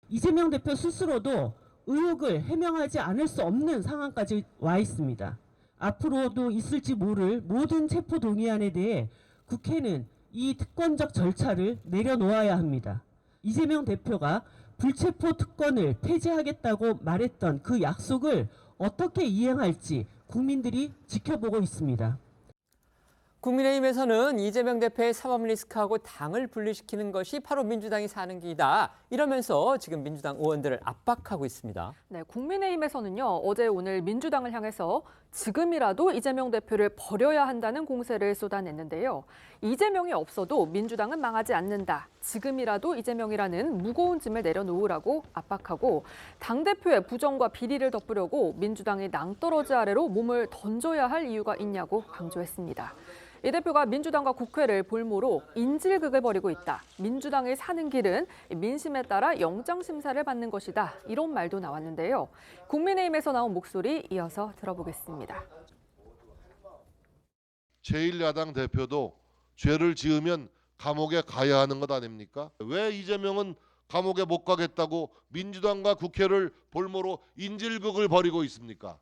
이재명 대표 스스로도 의혹을 해명하지 않을 수 없는 상황까지 와 있습니다. 앞으로도 있을지 모를 모든 체포 동의안에 대해 국회는 이 특권적 절차를 내려놓아야 합니다. 이재명 대표가 불체포 특권을 폐지하겠다고 말했던 그 약속을 어떻게 이행할지 국민들이 지켜보고 있습니다. 국민의힘에서는 이재명 대표의 사법 리스크하고 당을 분리시키는 것이 바로 민주당이 사는 길이다. 이러면서 지금 민주당 의원들을 압박하고 있습니다. 네, 국민의힘에서는요, 어제 오늘 민주당을 향해서 지금이라도 이재명 대표를 버려야 한다는 공세를 쏟아냈는데요. 이재명이 없어도 민주당은 망하지 않는다. 지금이라도 이재명이라는 무거운 짐을 내려놓으라고 압박하고 당대표의 부정과 비리를 덮으려고 민주당이 낭떠러지 아래로 몸을 던져야 할 이유가 있냐고 강조했습니다. 이 대표가 민주당과 국회를 볼모로 인질극을 벌이고 있다. 민주당이 사는 길은 민심에 따라 영장심사를 받는 것이다. 이런 말도 나왔는데요. 국민의힘에서 나온 목소리 이어서 들어보겠습니다. 제1야당 대표도 죄를 지으면 감옥에 가야 하는 것 아닙니까? 왜 이재명은 감옥에 못 가겠다고 민주당과 국회를 볼모로 인질극을 벌이고 있습니까?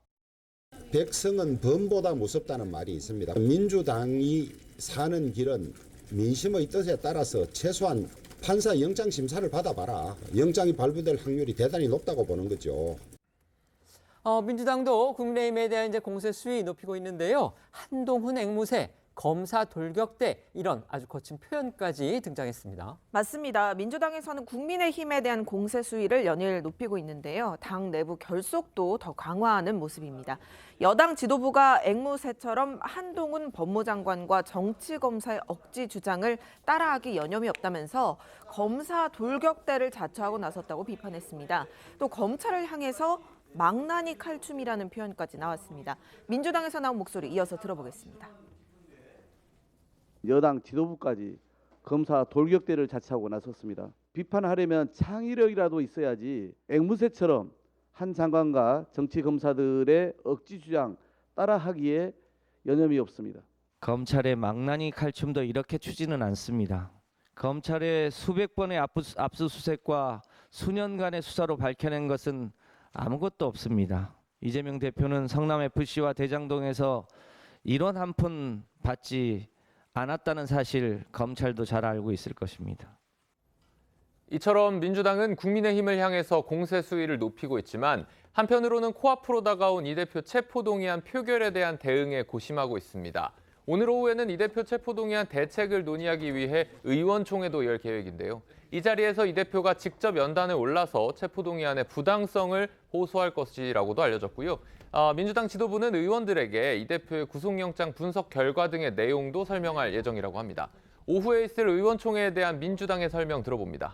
백성은 범보다 무섭다는 말이 있습니다. 민주당이 사는 길은 민심의 뜻에 따라서 최소한 판사 영장 심사를 받아봐라. 영장이 발부될 확률이 대단히 높다고 보는 거죠. 민주당도 국민의힘에 대한 이제 공세 수위 높이고 있는데요. 한동훈 앵무새, 검사 돌격대 이런 아주 거친 표현까지 등장했습니다. 맞습니다. 민주당에서는 국민의힘에 대한 공세 수위를 연일 높이고 있는데요. 당 내부 결속도 더 강화하는 모습입니다. 여당 지도부가 앵무새처럼 한동훈 법무장관과 정치검사의 억지 주장을 따라하기 여념이 없다면서 검사 돌격대를 자처하고 나섰다고 비판했습니다. 또 검찰을 향해서 망나니 칼춤이라는 표현까지 나왔습니다. 민주당에서 나온 목소리 이어서 들어보겠습니다. 여당 지도부까지 검사 돌격대를 자처하고 나섰습니다. 비판하려면 창의력이라도 있어야지 앵무새처럼 한 장관과 정치 검사들의 억지 주장 따라하기에 여념이 없습니다. 검찰의 망나니 칼춤도 이렇게 추지는 않습니다. 검찰의 수백 번의 압수수색과 수년간의 수사로 밝혀낸 것은 아무것도 없습니다. 이재명 대표는 성남FC와 대장동에서 이런 한 푼 받지 않았다는 사실 검찰도 잘 알고 있을 것입니다. 이처럼 민주당은 국민의힘을 향해서 공세 수위를 높이고 있지만 한편으로는 코앞으로 다가온 이 대표 체포동의안 표결에 대한 대응에 고심하고 있습니다. 오늘 오후에는 이 대표 체포동의안 대책을 논의하기 위해 의원총회도 열 계획인데요. 이 자리에서 이 대표가 직접 연단에 올라서 체포동의안의 부당성을 호소할 것이라고도 알려졌고요. 민주당 지도부는 의원들에게 이 대표의 구속영장 분석 결과 등의 내용도 설명할 예정이라고 합니다. 오후에 있을 의원총회에 대한 민주당의 설명 들어봅니다.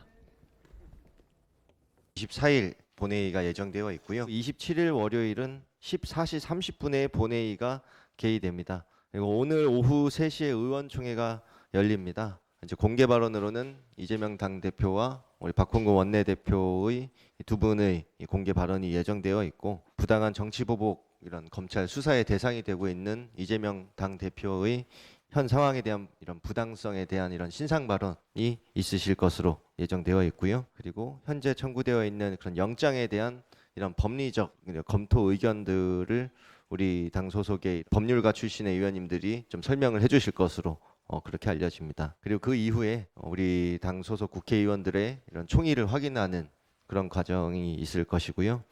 24일 본회의가 예정되어 있고요. 27일 월요일은 14시 30분에 본회의가 개의됩니다. 그리고 오늘 오후 3시에 의원총회가 열립니다. 이제 공개 발언으로는 이재명 당대표와 우리 박홍근 원내대표의 두 분의 공개 발언이 예정되어 있고 부당한 정치보복 이런 검찰 수사의 대상이 되고 있는 이재명 당대표의 현 상황에 대한 이런 부당성에 대한 이런 신상 발언이 있으실 것으로 예정되어 있고요. 그리고 현재 청구되어 있는 그런 영장에 대한 이런 법리적 검토 의견들을 우리 당 소속의 법률가 출신의 의원님들이 좀 설명을 해주실 것으로 그렇게 알려집니다. 그리고 그 이후에 우리 당 소속 국회의원들의 이런 총의를 확인하는 그런 과정이 있을 것이고요.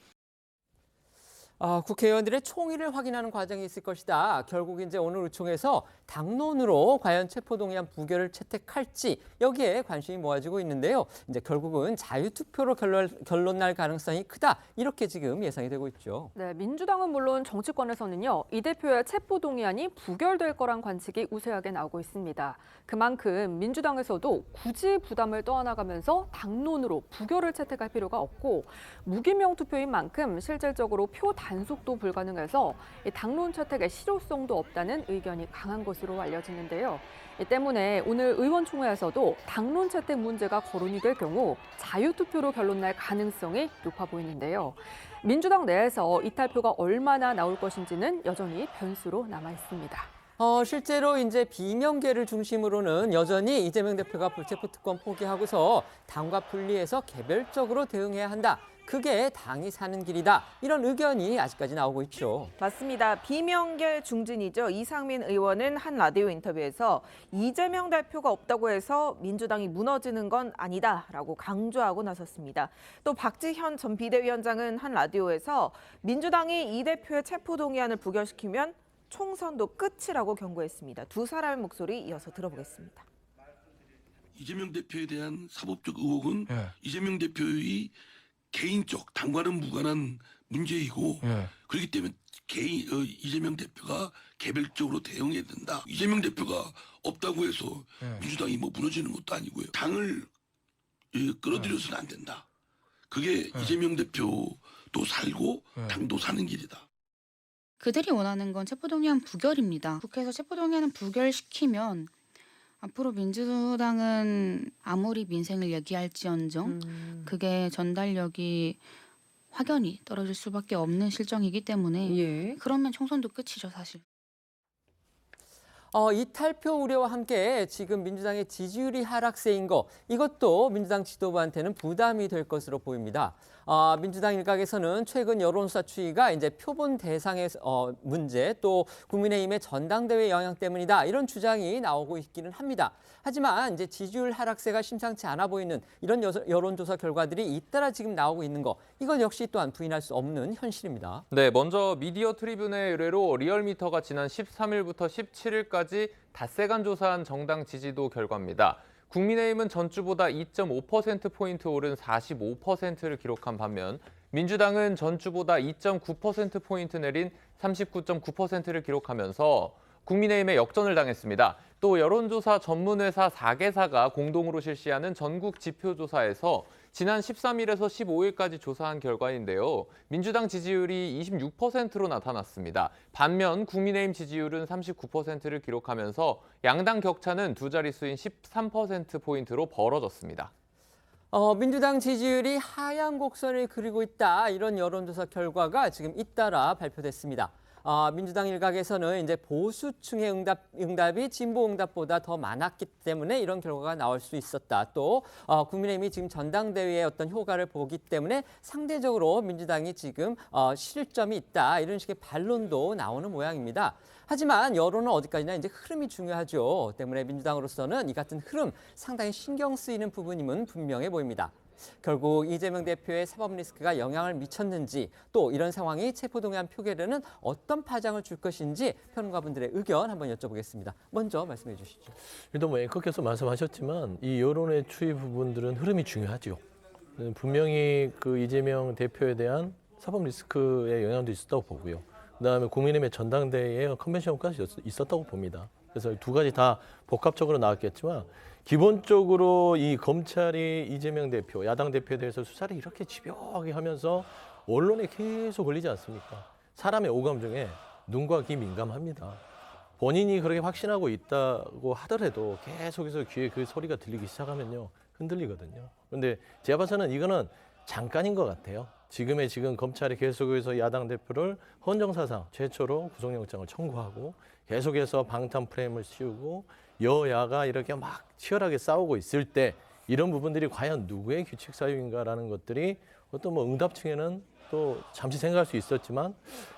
국회의원들의 총의를 확인하는 과정이 있을 것이다. 결국 이제 오늘 의총에서 당론으로 과연 체포동의안 부결을 채택할지 여기에 관심이 모아지고 있는데요. 이제 결국은 자유투표로 결론 날 가능성이 크다. 이렇게 지금 예상이 되고 있죠. 네, 민주당은 물론 정치권에서는요. 이 대표의 체포동의안이 부결될 거란 관측이 우세하게 나오고 있습니다. 그만큼 민주당에서도 굳이 부담을 떠안아가면서 당론으로 부결을 채택할 필요가 없고 무기명 투표인 만큼 실질적으로 표 단속도 불가능해서 당론 채택의 실효성도 없다는 의견이 강한 것으로 알려지는데요. 이 때문에 오늘 의원총회에서도 당론 채택 문제가 거론이 될 경우 자유투표로 결론 날 가능성이 높아 보이는데요. 민주당 내에서 이탈표가 얼마나 나올 것인지는 여전히 변수로 남아 있습니다. 실제로 이제 비명계를 중심으로는 여전히 이재명 대표가 불체포 특권 포기하고서 당과 분리해서 개별적으로 대응해야 한다. 그게 당이 사는 길이다. 이런 의견이 아직까지 나오고 있죠. 맞습니다. 비명계 중진이죠. 이상민 의원은 한 라디오 인터뷰에서 이재명 대표가 없다고 해서 민주당이 무너지는 건 아니다라고 강조하고 나섰습니다. 또 박지현 전 비대위원장은 한 라디오에서 민주당이 이 대표의 체포동의안을 부결시키면 총선도 끝이라고 경고했습니다. 두 사람의 목소리 이어서 들어보겠습니다. 이재명 대표에 대한 사법적 의혹은 이재명 대표의 개인적 당과는 무관한 문제이고 그렇기 때문에 이재명 대표가 개별적으로 대응해야 된다. 이재명 대표가 없다고 해서 민주당이 뭐 무너지는 것도 아니고요. 당을 끌어들여서는 안 된다. 그게 이재명 대표도 살고 당도 사는 길이다. 그들이 원하는 건 체포동의안 부결입니다. 국회에서 체포동의안을 부결시키면 앞으로 민주당은 아무리 민생을 얘기할지언정 그게 전달력이 확연히 떨어질 수밖에 없는 실정이기 때문에 그러면 총선도 끝이죠, 사실. 이탈표 우려와 함께 지금 민주당의 지지율이 하락세인 거 이것도 민주당 지도부한테는 부담이 될 것으로 보입니다. 민주당 일각에서는 최근 여론조사 추이가 이제 표본 대상의 문제 또 국민의힘의 전당대회 영향 때문이다 이런 주장이 나오고 있기는 합니다. 하지만 이제 지지율 하락세가 심상치 않아 보이는 이런 여론조사 결과들이 잇따라 지금 나오고 있는 거 이건 역시 또한 부인할 수 없는 현실입니다. 네, 먼저 미디어 트리뷴의 의뢰로 리얼미터가 지난 13일부터 17일까지 닷새간 조사한 정당 지지도 결과입니다. 국민의힘은 전주보다 2.5%포인트 오른 45%를 기록한 반면 민주당은 전주보다 2.9%포인트 내린 39.9%를 기록하면서 국민의힘에 역전을 당했습니다. 또 여론조사 전문회사 4개사가 공동으로 실시하는 전국 지표조사에서 지난 13일에서 15일까지 조사한 결과인데요. 민주당 지지율이 26%로 나타났습니다. 반면 국민의힘 지지율은 39%를 기록하면서 양당 격차는 두 자릿수인 13%포인트로 벌어졌습니다. 민주당 지지율이 하향 곡선을 그리고 있다. 이런 여론조사 결과가 지금 잇따라 발표됐습니다. 민주당 일각에서는 이제 보수층의 응답이 진보 응답보다 더 많았기 때문에 이런 결과가 나올 수 있었다. 또 국민의힘이 지금 전당대회의 어떤 효과를 보기 때문에 상대적으로 민주당이 지금 실점이 있다. 이런 식의 반론도 나오는 모양입니다. 하지만 여론은 어디까지나 이제 흐름이 중요하죠. 때문에 민주당으로서는 이 같은 흐름 상당히 신경 쓰이는 부분임은 분명해 보입니다. 결국 이재명 대표의 사법 리스크가 영향을 미쳤는지 또 이런 상황이 체포동의안 표결에는 어떤 파장을 줄 것인지 평론가분들의 의견 한번 여쭤보겠습니다. 먼저 말씀해 주시죠. 일단 뭐 앵커께서 말씀하셨지만 이 여론의 추이 부분들은 흐름이 중요하죠. 분명히 그 이재명 대표에 대한 사법 리스크의 영향도 있었다고 보고요. 그다음에 국민의힘의 전당대회에 컨벤션까지 있었다고 봅니다. 그래서 두 가지 다 복합적으로 나왔겠지만 기본적으로 이 검찰이 이재명 대표, 야당 대표에 대해서 수사를 이렇게 집요하게 하면서 언론에 계속 걸리지 않습니까? 사람의 오감 중에 눈과 귀 민감합니다. 본인이 그렇게 확신하고 있다고 하더라도 계속해서 귀에 그 소리가 들리기 시작하면요. 흔들리거든요. 그런데 제가 봐서는 이거는 잠깐인 것 같아요. 지금 검찰이 계속해서 야당 대표를 헌정사상 최초로 구속영장을 청구하고 계속해서 방탄 프레임을 씌우고 여야가 이렇게 막 치열하게 싸우고 있을 때 이런 부분들이 과연 누구의 규칙 사유인가라는 것들이 어떤 뭐 응답층에는 또 잠시 생각할 수 있었지만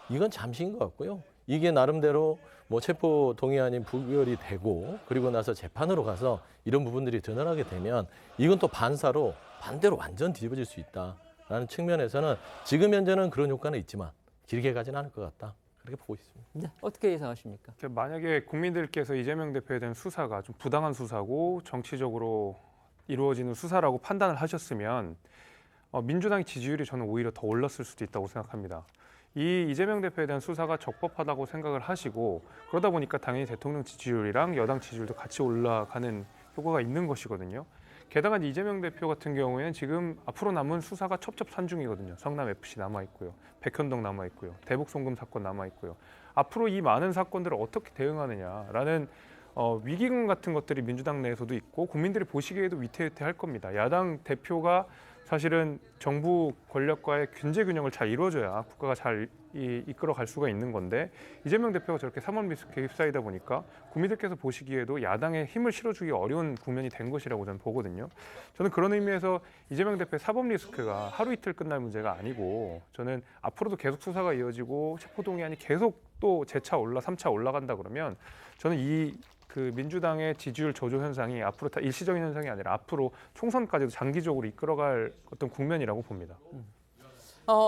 이건 잠시인 것 같고요. 이게 나름대로 뭐 체포 동의안이 부결이 되고 그리고 나서 재판으로 가서 이런 부분들이 드러나게 되면 이건 또 반대로 완전 뒤집어질 수 있다라는 측면에서는 지금 현재는 그런 효과는 있지만 길게 가지는 않을 것 같다. 그렇게 보고 있습니다. 네, 어떻게 예상하십니까? 만약에 국민들께서 이재명 대표에 대한 수사가 좀 부당한 수사고 정치적으로 이루어지는 수사라고 판단을 하셨으면 민주당의 지지율이 저는 오히려 더 올랐을 수도 있다고 생각합니다. 이 이재명 대표에 대한 수사가 적법하다고 생각을 하시고 그러다 보니까 당연히 대통령 지지율이랑 여당 지지율도 같이 올라가는 효과가 있는 것이거든요. 게다가 이재명 대표 같은 경우에는 지금 앞으로 남은 수사가 첩첩산중이거든요. 성남FC 남아있고요. 백현동 남아있고요. 대북송금 사건 남아있고요. 앞으로 이 많은 사건들을 어떻게 대응하느냐라는 위기감 같은 것들이 민주당 내에서도 있고 국민들이 보시기에도 위태위태할 겁니다. 야당 대표가 사실은 정부 권력과의 균제 균형을 잘 이루어줘야 국가가 잘 이끌어갈 수가 있는 건데 이재명 대표가 저렇게 사법 리스크에 휩싸이다 보니까 국민들께서 보시기에도 야당에 힘을 실어주기 어려운 국면이 된 것이라고 저는 보거든요. 저는 그런 의미에서 이재명 대표의 사법 리스크가 하루 이틀 끝날 문제가 아니고 저는 앞으로도 계속 수사가 이어지고 체포동의안이 계속 또 재차 3차 올라간다 그러면 저는 그 민주당의 지지율 저조 현상이 앞으로 다 일시적인 현상이 아니라 앞으로 총선까지도 장기적으로 이끌어갈 어떤 국면이라고 봅니다.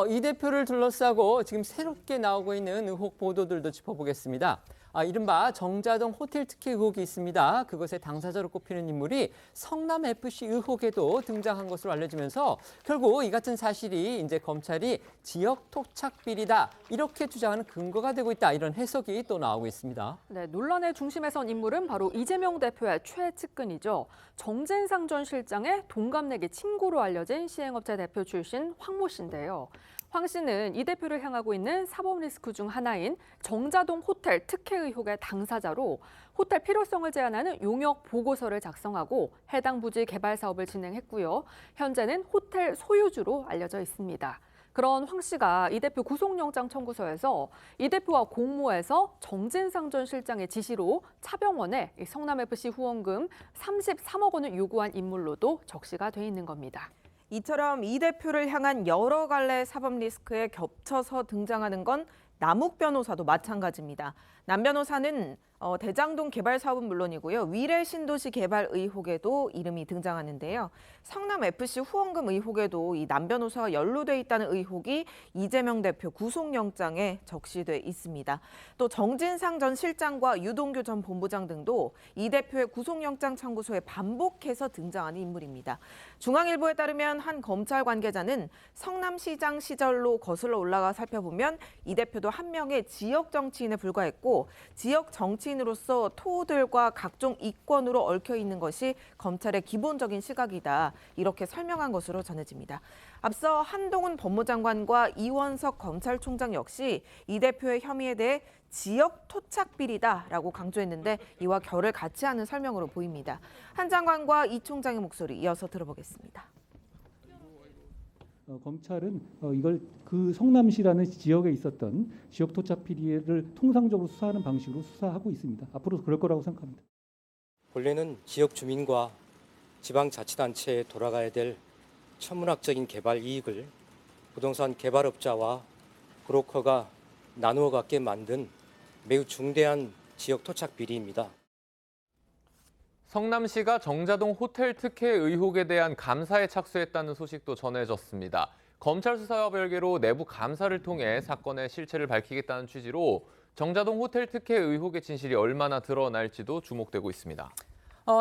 이 대표를 둘러싸고 지금 새롭게 나오고 있는 의혹 보도들도 짚어보겠습니다. 이른바 정자동 호텔 특혜 의혹이 있습니다. 그것의 당사자로 꼽히는 인물이 성남FC 의혹에도 등장한 것으로 알려지면서 결국 이 같은 사실이 이제 검찰이 지역 토착 비리다 이렇게 주장하는 근거가 되고 있다 이런 해석이 또 나오고 있습니다. 네, 논란의 중심에 선 인물은 바로 이재명 대표의 최측근이죠. 정진상 전 실장의 동갑내기 친구로 알려진 시행업체 대표 출신 황모 씨인데요. 황 씨는 이 대표를 향하고 있는 사법 리스크 중 하나인 정자동 호텔 특혜 의혹의 당사자로 호텔 필요성을 제한하는 용역 보고서를 작성하고 해당 부지 개발 사업을 진행했고요. 현재는 호텔 소유주로 알려져 있습니다. 그런 황 씨가 이 대표 구속영장 청구서에서 이 대표와 공모해서 정진상 전 실장의 지시로 차병원에 성남FC 후원금 33억 원을 요구한 인물로도 적시가 돼 있는 겁니다. 이처럼 이 대표를 향한 여러 갈래의 사법 리스크에 겹쳐서 등장하는 건 남욱 변호사도 마찬가지입니다. 남 변호사는 대장동 개발 사업은 물론이고요. 위례 신도시 개발 의혹에도 이름이 등장하는데요. 성남FC 후원금 의혹에도 이 남 변호사가 연루돼 있다는 의혹이 이재명 대표 구속영장에 적시돼 있습니다. 또 정진상 전 실장과 유동규 전 본부장 등도 이 대표의 구속영장 청구서에 반복해서 등장하는 인물입니다. 중앙일보에 따르면 한 검찰 관계자는 성남시장 시절로 거슬러 올라가 살펴보면 이 대표도 한 명의 지역 정치인에 불과했고 지역 정치인으로서 토들과 각종 이권으로 얽혀 있는 것이 검찰의 기본적인 시각이다. 이렇게 설명한 것으로 전해집니다. 앞서 한동훈 법무장관과 이원석 검찰총장 역시 이 대표의 혐의에 대해 지역 토착 비리다라고 강조했는데 이와 결을 같이 하는 설명으로 보입니다. 한 장관과 이 총장의 목소리 이어서 들어보겠습니다. 검찰은 이걸 그 성남시라는 지역에 있었던 지역 토착 비리를 통상적으로 수사하는 방식으로 수사하고 있습니다. 앞으로 그럴 거라고 생각합니다. 본래는 지역 주민과 지방자치단체에 돌아가야 될 천문학적인 개발 이익을 부동산 개발업자와 브로커가 나누어 갖게 만든 매우 중대한 지역 토착 비리입니다. 성남시가 정자동 호텔 특혜 의혹에 대한 감사에 착수했다는 소식도 전해졌습니다. 검찰 수사와 별개로 내부 감사를 통해 사건의 실체를 밝히겠다는 취지로 정자동 호텔 특혜 의혹의 진실이 얼마나 드러날지도 주목되고 있습니다.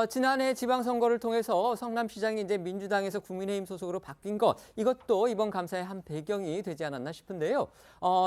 지난해 지방선거를 통해서 성남시장이 이제 민주당에서 국민의힘 소속으로 바뀐 것, 이것도 이번 감사의 한 배경이 되지 않았나 싶은데요.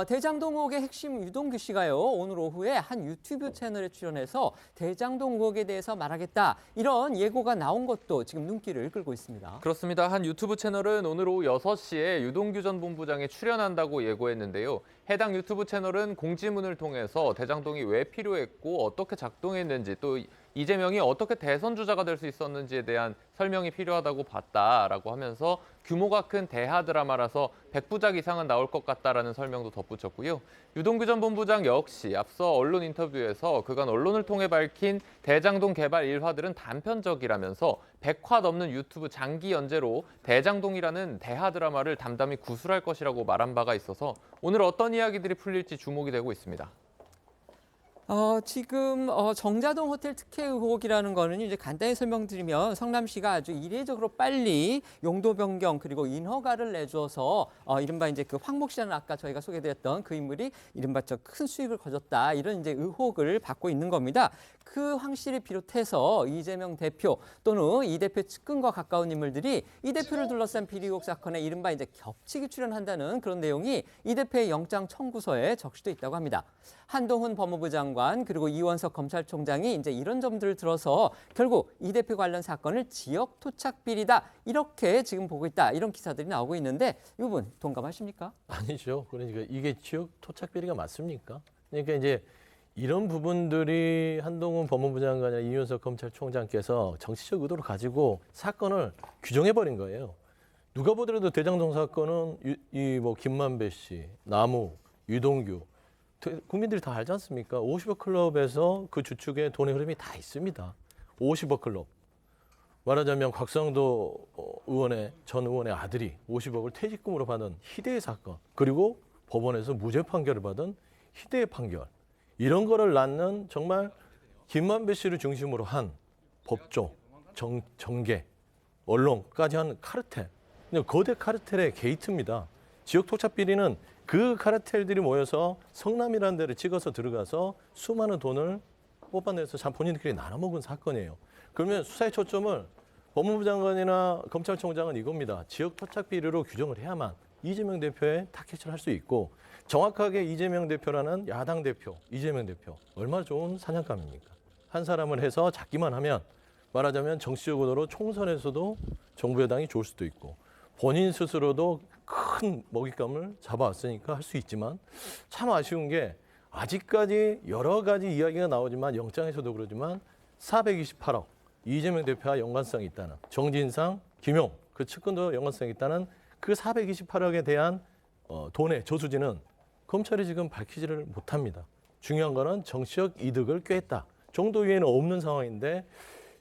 대장동 의혹의 핵심 유동규 씨가요, 오늘 오후에 한 유튜브 채널에 출연해서 대장동 의혹에 대해서 말하겠다, 이런 예고가 나온 것도 지금 눈길을 끌고 있습니다. 그렇습니다. 한 유튜브 채널은 오늘 오후 6시에 유동규 전 본부장이 출연한다고 예고했는데요. 해당 유튜브 채널은 공지문을 통해서 대장동이 왜 필요했고 어떻게 작동했는지 또 이재명이 어떻게 대선 주자가 될 수 있었는지에 대한 설명이 필요하다고 봤다라고 하면서 규모가 큰 대하 드라마라서 100부작 이상은 나올 것 같다라는 설명도 덧붙였고요. 유동규 전 본부장 역시 앞서 언론 인터뷰에서 그간 언론을 통해 밝힌 대장동 개발 일화들은 단편적이라면서 100화 넘는 유튜브 장기 연재로 대장동이라는 대하 드라마를 담담히 구술할 것이라고 말한 바가 있어서 오늘 어떤 이야기들이 풀릴지 주목이 되고 있습니다. 지금 정자동 호텔 특혜 의혹이라는 거는 이제 간단히 설명드리면 성남시가 아주 이례적으로 빨리 용도 변경 그리고 인허가를 내줘서 이른바 이제 그 황목 씨라는 아까 저희가 소개드렸던 그 인물이 이른바 저 큰 수익을 거뒀다 이런 이제 의혹을 받고 있는 겁니다. 그 황 씨를 비롯해서 이재명 대표 또는 이 대표 측근과 가까운 인물들이 이 대표를 둘러싼 비리 의혹 사건에 이른바 이제 겹치기 출연한다는 그런 내용이 이 대표의 영장 청구서에 적시돼 있다고 합니다. 한동훈 법무부 장관 그리고 이원석 검찰총장이 이제 이런 점들을 들어서 결국 이 대표 관련 사건을 지역 토착 비리다 이렇게 지금 보고 있다 이런 기사들이 나오고 있는데 이 부분 동감하십니까? 아니죠. 그러니까 이게 지역 토착 비리가 맞습니까? 그러니까 이제 이런 부분들이 한동훈 법무부 장관이나 이원석 검찰총장께서 정치적 의도를 가지고 사건을 규정해버린 거예요. 누가 보더라도 대장동 사건은 이 뭐 김만배 씨, 남욱, 유동규 국민들이 다 알지 않습니까? 50억 클럽에서 그 주축에 돈의 흐름이 다 있습니다. 50억 클럽. 말하자면 곽상도 전 의원의 아들이 50억을 퇴직금으로 받은 희대의 사건, 그리고 법원에서 무죄 판결을 받은 희대의 판결, 이런 거를 낳는 정말 김만배 씨를 중심으로 한 법조, 정계, 언론까지 한 카르텔, 거대 카르텔의 게이트입니다. 지역 토착 비리는 그 카르텔들이 모여서 성남이라는 데를 찍어서 들어가서 수많은 돈을 뽑아내서 본인들끼리 나눠먹은 사건이에요. 그러면 수사의 초점을 법무부 장관이나 검찰총장은 이겁니다. 지역 토착 비리로 규정을 해야만 이재명 대표의 타켓을 할 수 있고, 정확하게 이재명 대표라는 야당 대표, 이재명 대표 얼마나 좋은 사냥감입니까? 한 사람을 해서 잡기만 하면 말하자면 정치적으로 총선에서도 정부 여당이 좋을 수도 있고, 본인 스스로도 큰 먹잇감을 잡아왔으니까 할 수 있지만, 참 아쉬운 게 아직까지 여러 가지 이야기가 나오지만 영장에서도 그러지만 428억 이재명 대표와 연관성이 있다는, 정진상, 김용 그 측근도 연관성이 있다는 그 428억에 대한 돈의 저수지는 검찰이 지금 밝히지를 못합니다. 중요한 거는 정치적 이득을 꾀했다 정도 외에는 없는 상황인데,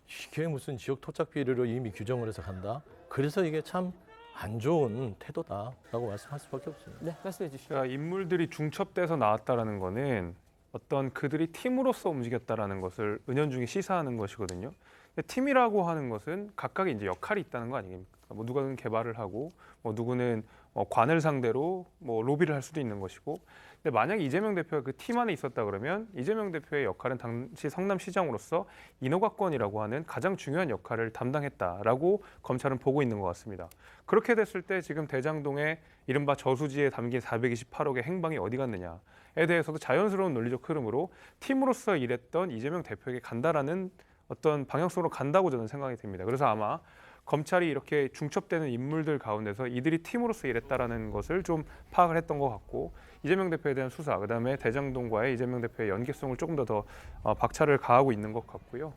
이게 무슨 지역 토착 비리로 이미 규정을 해서 간다. 그래서 이게 참 안 좋은 태도다라고 말씀할 수밖에 없습니다. 네, 말씀해 주시죠. 그러니까 인물들이 중첩돼서 나왔다라는 거는 어떤 그들이 팀으로서 움직였다라는 것을 은연중에 시사하는 것이거든요. 근데 팀이라고 하는 것은 각각의 이제 역할이 있다는 거 아니겠습니까? 뭐 누구는 개발을 하고, 뭐 누구는 관을 상대로 뭐 로비를 할 수도 있는 것이고. 근데 만약에 이재명 대표가 그 팀 안에 있었다 그러면 이재명 대표의 역할은 당시 성남시장으로서 인허가권이라고 하는 가장 중요한 역할을 담당했다라고 검찰은 보고 있는 것 같습니다. 그렇게 됐을 때 지금 대장동의 이른바 저수지에 담긴 428억의 행방이 어디 갔느냐에 대해서도 자연스러운 논리적 흐름으로 팀으로서 일했던 이재명 대표에게 간다라는 어떤 방향성으로 간다고 저는 생각이 듭니다. 그래서 아마 검찰이 이렇게 중첩되는 인물들 가운데서 이들이 팀으로서 일했다라는 것을 좀 파악을 했던 것 같고, 이재명 대표에 대한 수사, 그다음에 대장동과의 이재명 대표의 연계성을 조금 더 박차를 가하고 있는 것 같고요.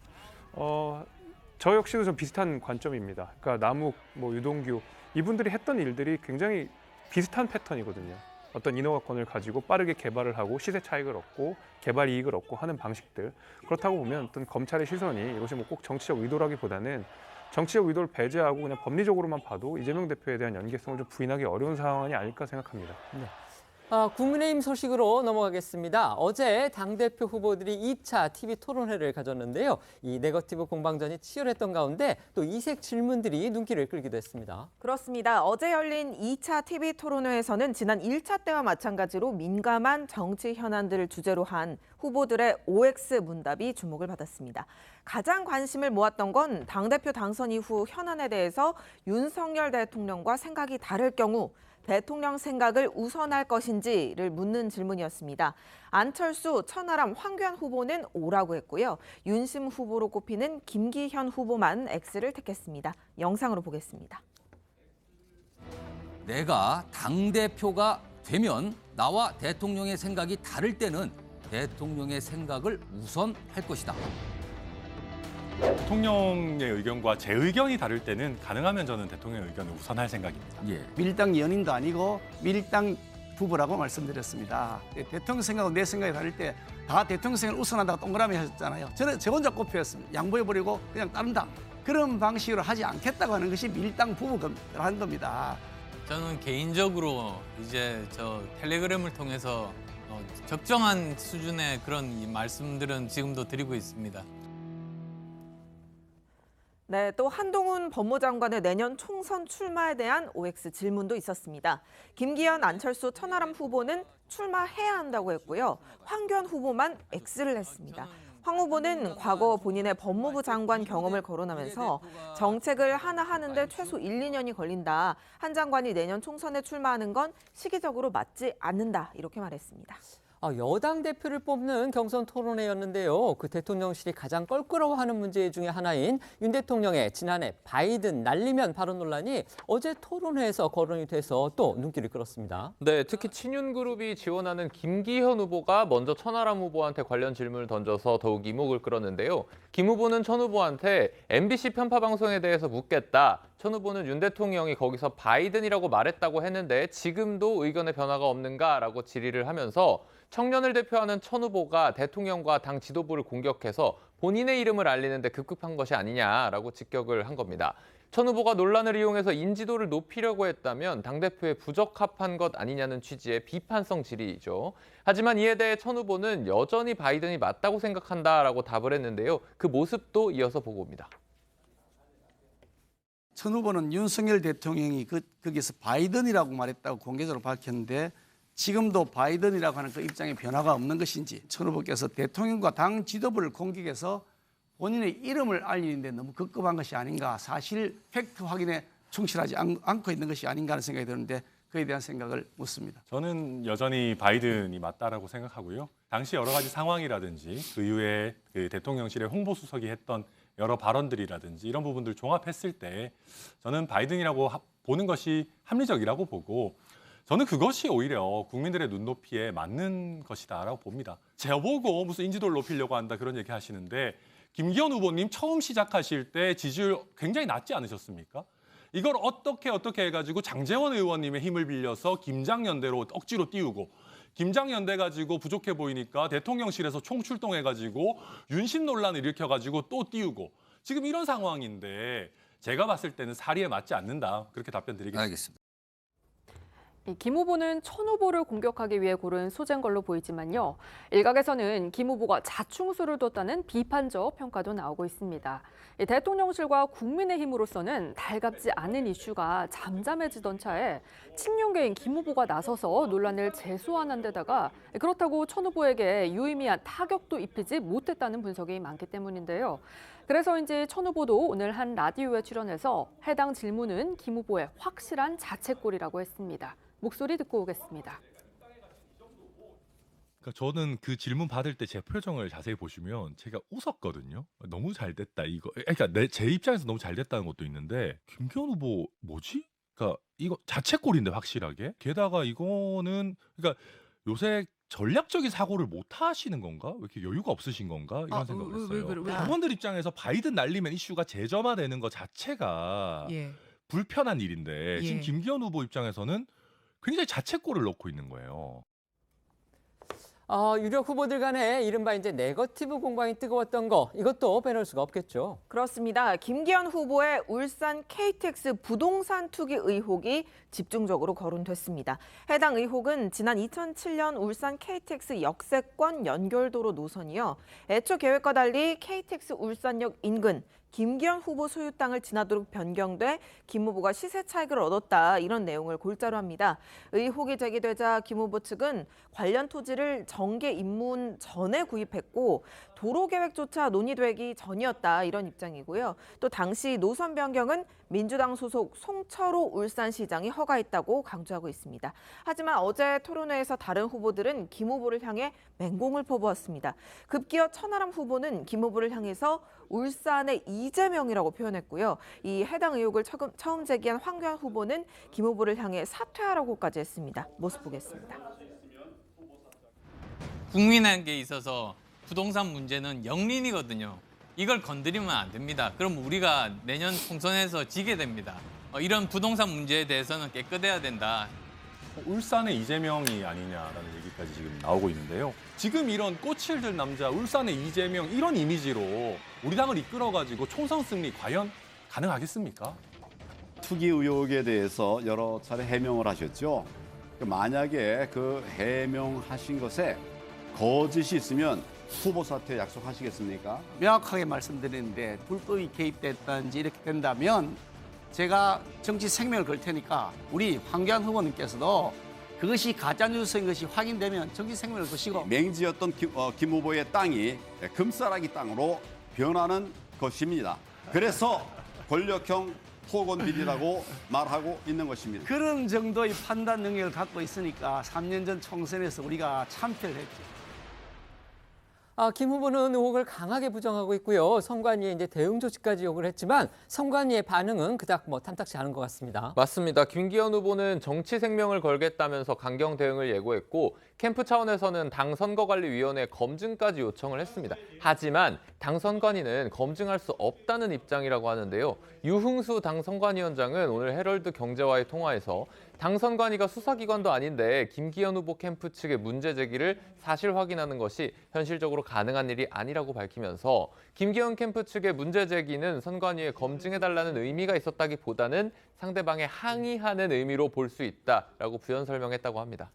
저 역시도 좀 비슷한 관점입니다. 그러니까 남욱, 뭐 유동규 이분들이 했던 일들이 굉장히 비슷한 패턴이거든요. 어떤 인허가권을 가지고 빠르게 개발을 하고 시세 차익을 얻고 개발 이익을 얻고 하는 방식들. 그렇다고 보면 어떤 검찰의 시선이 이것이 뭐 꼭 정치적 의도라기보다는 정치적 의도를 배제하고 그냥 법리적으로만 봐도 이재명 대표에 대한 연계성을 좀 부인하기 어려운 상황이 아닐까 생각합니다. 네. 국민의힘 소식으로 넘어가겠습니다. 어제 당대표 후보들이 2차 TV 토론회를 가졌는데요. 이 네거티브 공방전이 치열했던 가운데 또 이색 질문들이 눈길을 끌기도 했습니다. 그렇습니다. 어제 열린 2차 TV 토론회에서는 지난 1차 때와 마찬가지로 민감한 정치 현안들을 주제로 한 후보들의 OX 문답이 주목을 받았습니다. 가장 관심을 모았던 건 당대표 당선 이후 현안에 대해서 윤석열 대통령과 생각이 다를 경우 대통령 생각을 우선할 것인지를 묻는 질문이었습니다. 안철수, 천하람, 황교안 후보는 O라고 했고요. 윤심 후보로 꼽히는 김기현 후보만 X를 택했습니다. 영상으로 보겠습니다. 내가 당대표가 되면 나와 대통령의 생각이 다를 때는 대통령의 생각을 우선할 것이다. 대통령의 의견과 제 의견이 다를 때는 가능하면 저는 대통령의 의견을 우선할 생각입니다. 밀당 연인도 아니고 밀당 부부라고 말씀드렸습니다. 대통령 생각하고 내 생각이 다를 때 다 대통령 생각을 우선한다고 동그라미 하셨잖아요. 저는 제 혼자 꼽혔습니다. 양보해버리고 그냥 다른 당. 그런 방식으로 하지 않겠다고 하는 것이 밀당 부부라는 겁니다. 저는 개인적으로 이제 저 텔레그램을 통해서 적정한 수준의 그런 말씀들은 지금도 드리고 있습니다. 네, 또 한동훈 법무장관의 내년 총선 출마에 대한 OX 질문도 있었습니다. 김기현, 안철수, 천하람 후보는 출마해야 한다고 했고요. 황교안 후보만 X를 했습니다. 황 후보는 과거 본인의 법무부 장관 경험을 거론하면서 정책을 하나 하는데 최소 1, 2년이 걸린다. 한 장관이 내년 총선에 출마하는 건 시기적으로 맞지 않는다. 이렇게 말했습니다. 여당 대표를 뽑는 경선 토론회였는데요. 그 대통령실이 가장 껄끄러워하는 문제 중에 하나인 윤 대통령의 지난해 바이든 날리면 발언 논란이 어제 토론회에서 거론이 돼서 또 눈길을 끌었습니다. 네, 특히 친윤그룹이 지원하는 김기현 후보가 먼저 천하람 후보한테 관련 질문을 던져서 더욱 이목을 끌었는데요. 김 후보는 천 후보한테 MBC 편파 방송에 대해서 묻겠다. 천 후보는 윤 대통령이 거기서 바이든이라고 말했다고 했는데 지금도 의견의 변화가 없는가라고 질의를 하면서 청년을 대표하는 천 후보가 대통령과 당 지도부를 공격해서 본인의 이름을 알리는데 급급한 것이 아니냐라고 직격을 한 겁니다. 천 후보가 논란을 이용해서 인지도를 높이려고 했다면 당대표에 부적합한 것 아니냐는 취지의 비판성 질의이죠. 하지만 이에 대해 천 후보는 여전히 바이든이 맞다고 생각한다라고 답을 했는데요. 그 모습도 이어서 보고 옵니다. 천 후보는 윤석열 대통령이 거기서 바이든이라고 말했다고 공개적으로 밝혔는데 지금도 바이든이라고 하는 그 입장에 변화가 없는 것인지 천 후보께서 대통령과 당 지도부를 공격해서 본인의 이름을 알리는데 너무 급급한 것이 아닌가, 사실 팩트 확인에 충실하지 않고 있는 것이 아닌가 하는 생각이 드는데 그에 대한 생각을 묻습니다. 저는 여전히 바이든이 맞다라고 생각하고요. 당시 여러 가지 상황이라든지 그 이후에 그 대통령실의 홍보수석이 했던 여러 발언들이라든지 이런 부분들 종합했을 때 저는 바이든이라고 보는 것이 합리적이라고 보고 저는 그것이 오히려 국민들의 눈높이에 맞는 것이다라고 봅니다. 저보고 무슨 인지도를 높이려고 한다 그런 얘기 하시는데 김기현 후보님 처음 시작하실 때 지지율 굉장히 낮지 않으셨습니까? 이걸 어떻게 해가지고 장제원 의원님의 힘을 빌려서 김장연대로 억지로 띄우고 김장연대 가지고 부족해 보이니까 대통령실에서 총출동해가지고 윤심 논란을 일으켜가지고 또 띄우고 지금 이런 상황인데 제가 봤을 때는 사리에 맞지 않는다. 그렇게 답변 드리겠습니다. 알겠습니다. 김 후보는 천 후보를 공격하기 위해 고른 소재인 걸로 보이지만요. 일각에서는 김 후보가 자충수를 뒀다는 비판적 평가도 나오고 있습니다. 대통령실과 국민의힘으로서는 달갑지 않은 이슈가 잠잠해지던 차에 친윤계인 김 후보가 나서서 논란을 재소환한 데다가 그렇다고 천 후보에게 유의미한 타격도 입히지 못했다는 분석이 많기 때문인데요. 그래서인지 천 후보도 오늘 한 라디오에 출연해서 해당 질문은 김 후보의 확실한 자책골이라고 했습니다. 목소리 듣고 오겠습니다. 그러니까 저는 그 질문 받을 때 제 표정을 자세히 보시면 제가 웃었거든요. 너무 잘 됐다 이거. 그러니까 제 입장에서 너무 잘 됐다는 것도 있는데 김기현 후보 뭐지? 그러니까 이거 자책골인데 확실하게. 게다가 이거는 그러니까 요새 전략적인 사고를 못 하시는 건가? 왜 이렇게 여유가 없으신 건가? 이런 생각을 했어요. 당원들 입장에서 바이든 날리면 이슈가 재점화되는 것 자체가 불편한 일인데 지금 김기현 후보 입장에서는 굉장히 자책골을 넣고 있는 거예요. 유력 후보들 간에 이른바 이제 네거티브 공방이 뜨거웠던 거 이것도 빼놓을 수가 없겠죠. 그렇습니다. 김기현 후보의 울산 KTX 부동산 투기 의혹이 집중적으로 거론됐습니다. 해당 의혹은 지난 2007년 울산 KTX 역세권 연결도로 노선이요. 애초 계획과 달리 KTX 울산역 인근 김기현 후보 소유 땅을 지나도록 변경돼 김 후보가 시세 차익을 얻었다 이런 내용을 골자로 합니다. 의혹이 제기되자 김 후보 측은 관련 토지를 정계 입문 전에 구입했고 도로 계획조차 논의되기 전이었다 이런 입장이고요. 또 당시 노선 변경은 민주당 소속 송철호 울산시장이 허가했다고 강조하고 있습니다. 하지만 어제 토론회에서 다른 후보들은 김 후보를 향해 맹공을 퍼부었습니다. 급기어 천하람 후보는 김 후보를 향해서 울산의 이재명이라고 표현했고요. 이 해당 의혹을 처음 제기한 황교안 후보는 김 후보를 향해 사퇴하라고까지 했습니다. 모습 보겠습니다. 국민에게 있어서 부동산 문제는 영린이거든요. 이걸 건드리면 안 됩니다. 그럼 우리가 내년 총선에서 지게 됩니다. 이런 부동산 문제에 대해서는 깨끗해야 된다. 울산의 이재명이 아니냐라는 얘기까지 지금 나오고 있는데요. 지금 이런 꽃을 들 남자 울산의 이재명 이런 이미지로 우리 당을 이끌어가지고 총선 승리 과연 가능하겠습니까? 투기 의혹에 대해서 여러 차례 해명을 하셨죠. 만약에 그 해명하신 것에 거짓이 있으면 후보 사퇴 약속하시겠습니까? 명확하게 말씀드리는데 불법이 개입됐다든지 이렇게 된다면 제가 정치 생명을 걸 테니까 우리 황교안 후보님께서도 그것이 가짜뉴스인 것이 확인되면 정치 생명을 거시고 맹지였던 김 후보의 땅이 금싸라기 땅으로 변하는 것입니다. 그래서 권력형 토건 비리라고 말하고 있는 것입니다. 그런 정도의 판단 능력을 갖고 있으니까 3년 전 총선에서 우리가 참패를 했죠. 김 후보는 의혹을 강하게 부정하고 있고요. 선관위에 이제 대응 조치까지 요구를 했지만 선관위의 반응은 그닥 탐탁치 않은 것 같습니다. 맞습니다. 김기현 후보는 정치 생명을 걸겠다면서 강경 대응을 예고했고 캠프 차원에서는 당 선거관리위원회 검증까지 요청을 했습니다. 하지만 당 선관위는 검증할 수 없다는 입장이라고 하는데요. 유흥수 당 선관위원장은 오늘 헤럴드 경제와의 통화에서 당 선관위가 수사기관도 아닌데 김기현 후보 캠프 측의 문제 제기를 사실 확인하는 것이 현실적으로 가능한 일이 아니라고 밝히면서 김기현 캠프 측의 문제 제기는 선관위에 검증해달라는 의미가 있었다기보다는 상대방에 항의하는 의미로 볼 수 있다라고 부연 설명했다고 합니다.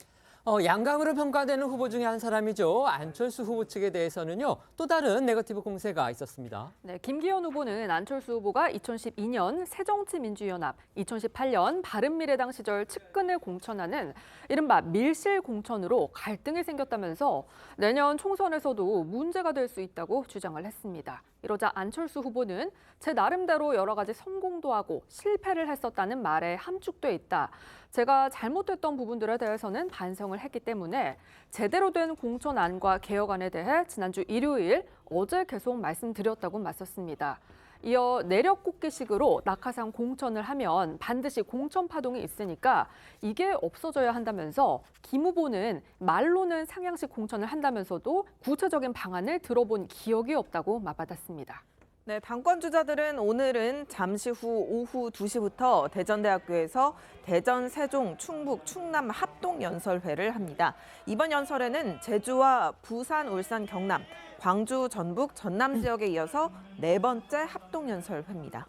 양강으로 평가되는 후보 중에 한 사람이죠. 안철수 후보 측에 대해서는요. 또 다른 네거티브 공세가 있었습니다. 네, 김기현 후보는 안철수 후보가 2012년 새정치민주연합, 2018년 바른미래당 시절 측근을 공천하는 이른바 밀실 공천으로 갈등이 생겼다면서 내년 총선에서도 문제가 될 수 있다고 주장을 했습니다. 이러자 안철수 후보는 제 나름대로 여러 가지 성공도 하고 실패를 했었다는 말에 함축돼 있다. 제가 잘못했던 부분들에 대해서는 반성을 했기 때문에 제대로 된 공천안과 개혁안에 대해 지난주 일요일 어제 계속 말씀드렸다고 맞섰습니다. 이어 내력 꽂기식으로 낙하산 공천을 하면 반드시 공천 파동이 있으니까 이게 없어져야 한다면서 김 후보는 말로는 상향식 공천을 한다면서도 구체적인 방안을 들어본 기억이 없다고 맞받았습니다. 네, 당권 주자들은 오늘은 잠시 후 오후 2시부터 대전대학교에서 대전, 세종, 충북, 충남 합동연설회를 합니다. 이번 연설회는 제주와 부산, 울산, 경남, 광주, 전북, 전남 지역에 이어서 4번째 합동연설회입니다.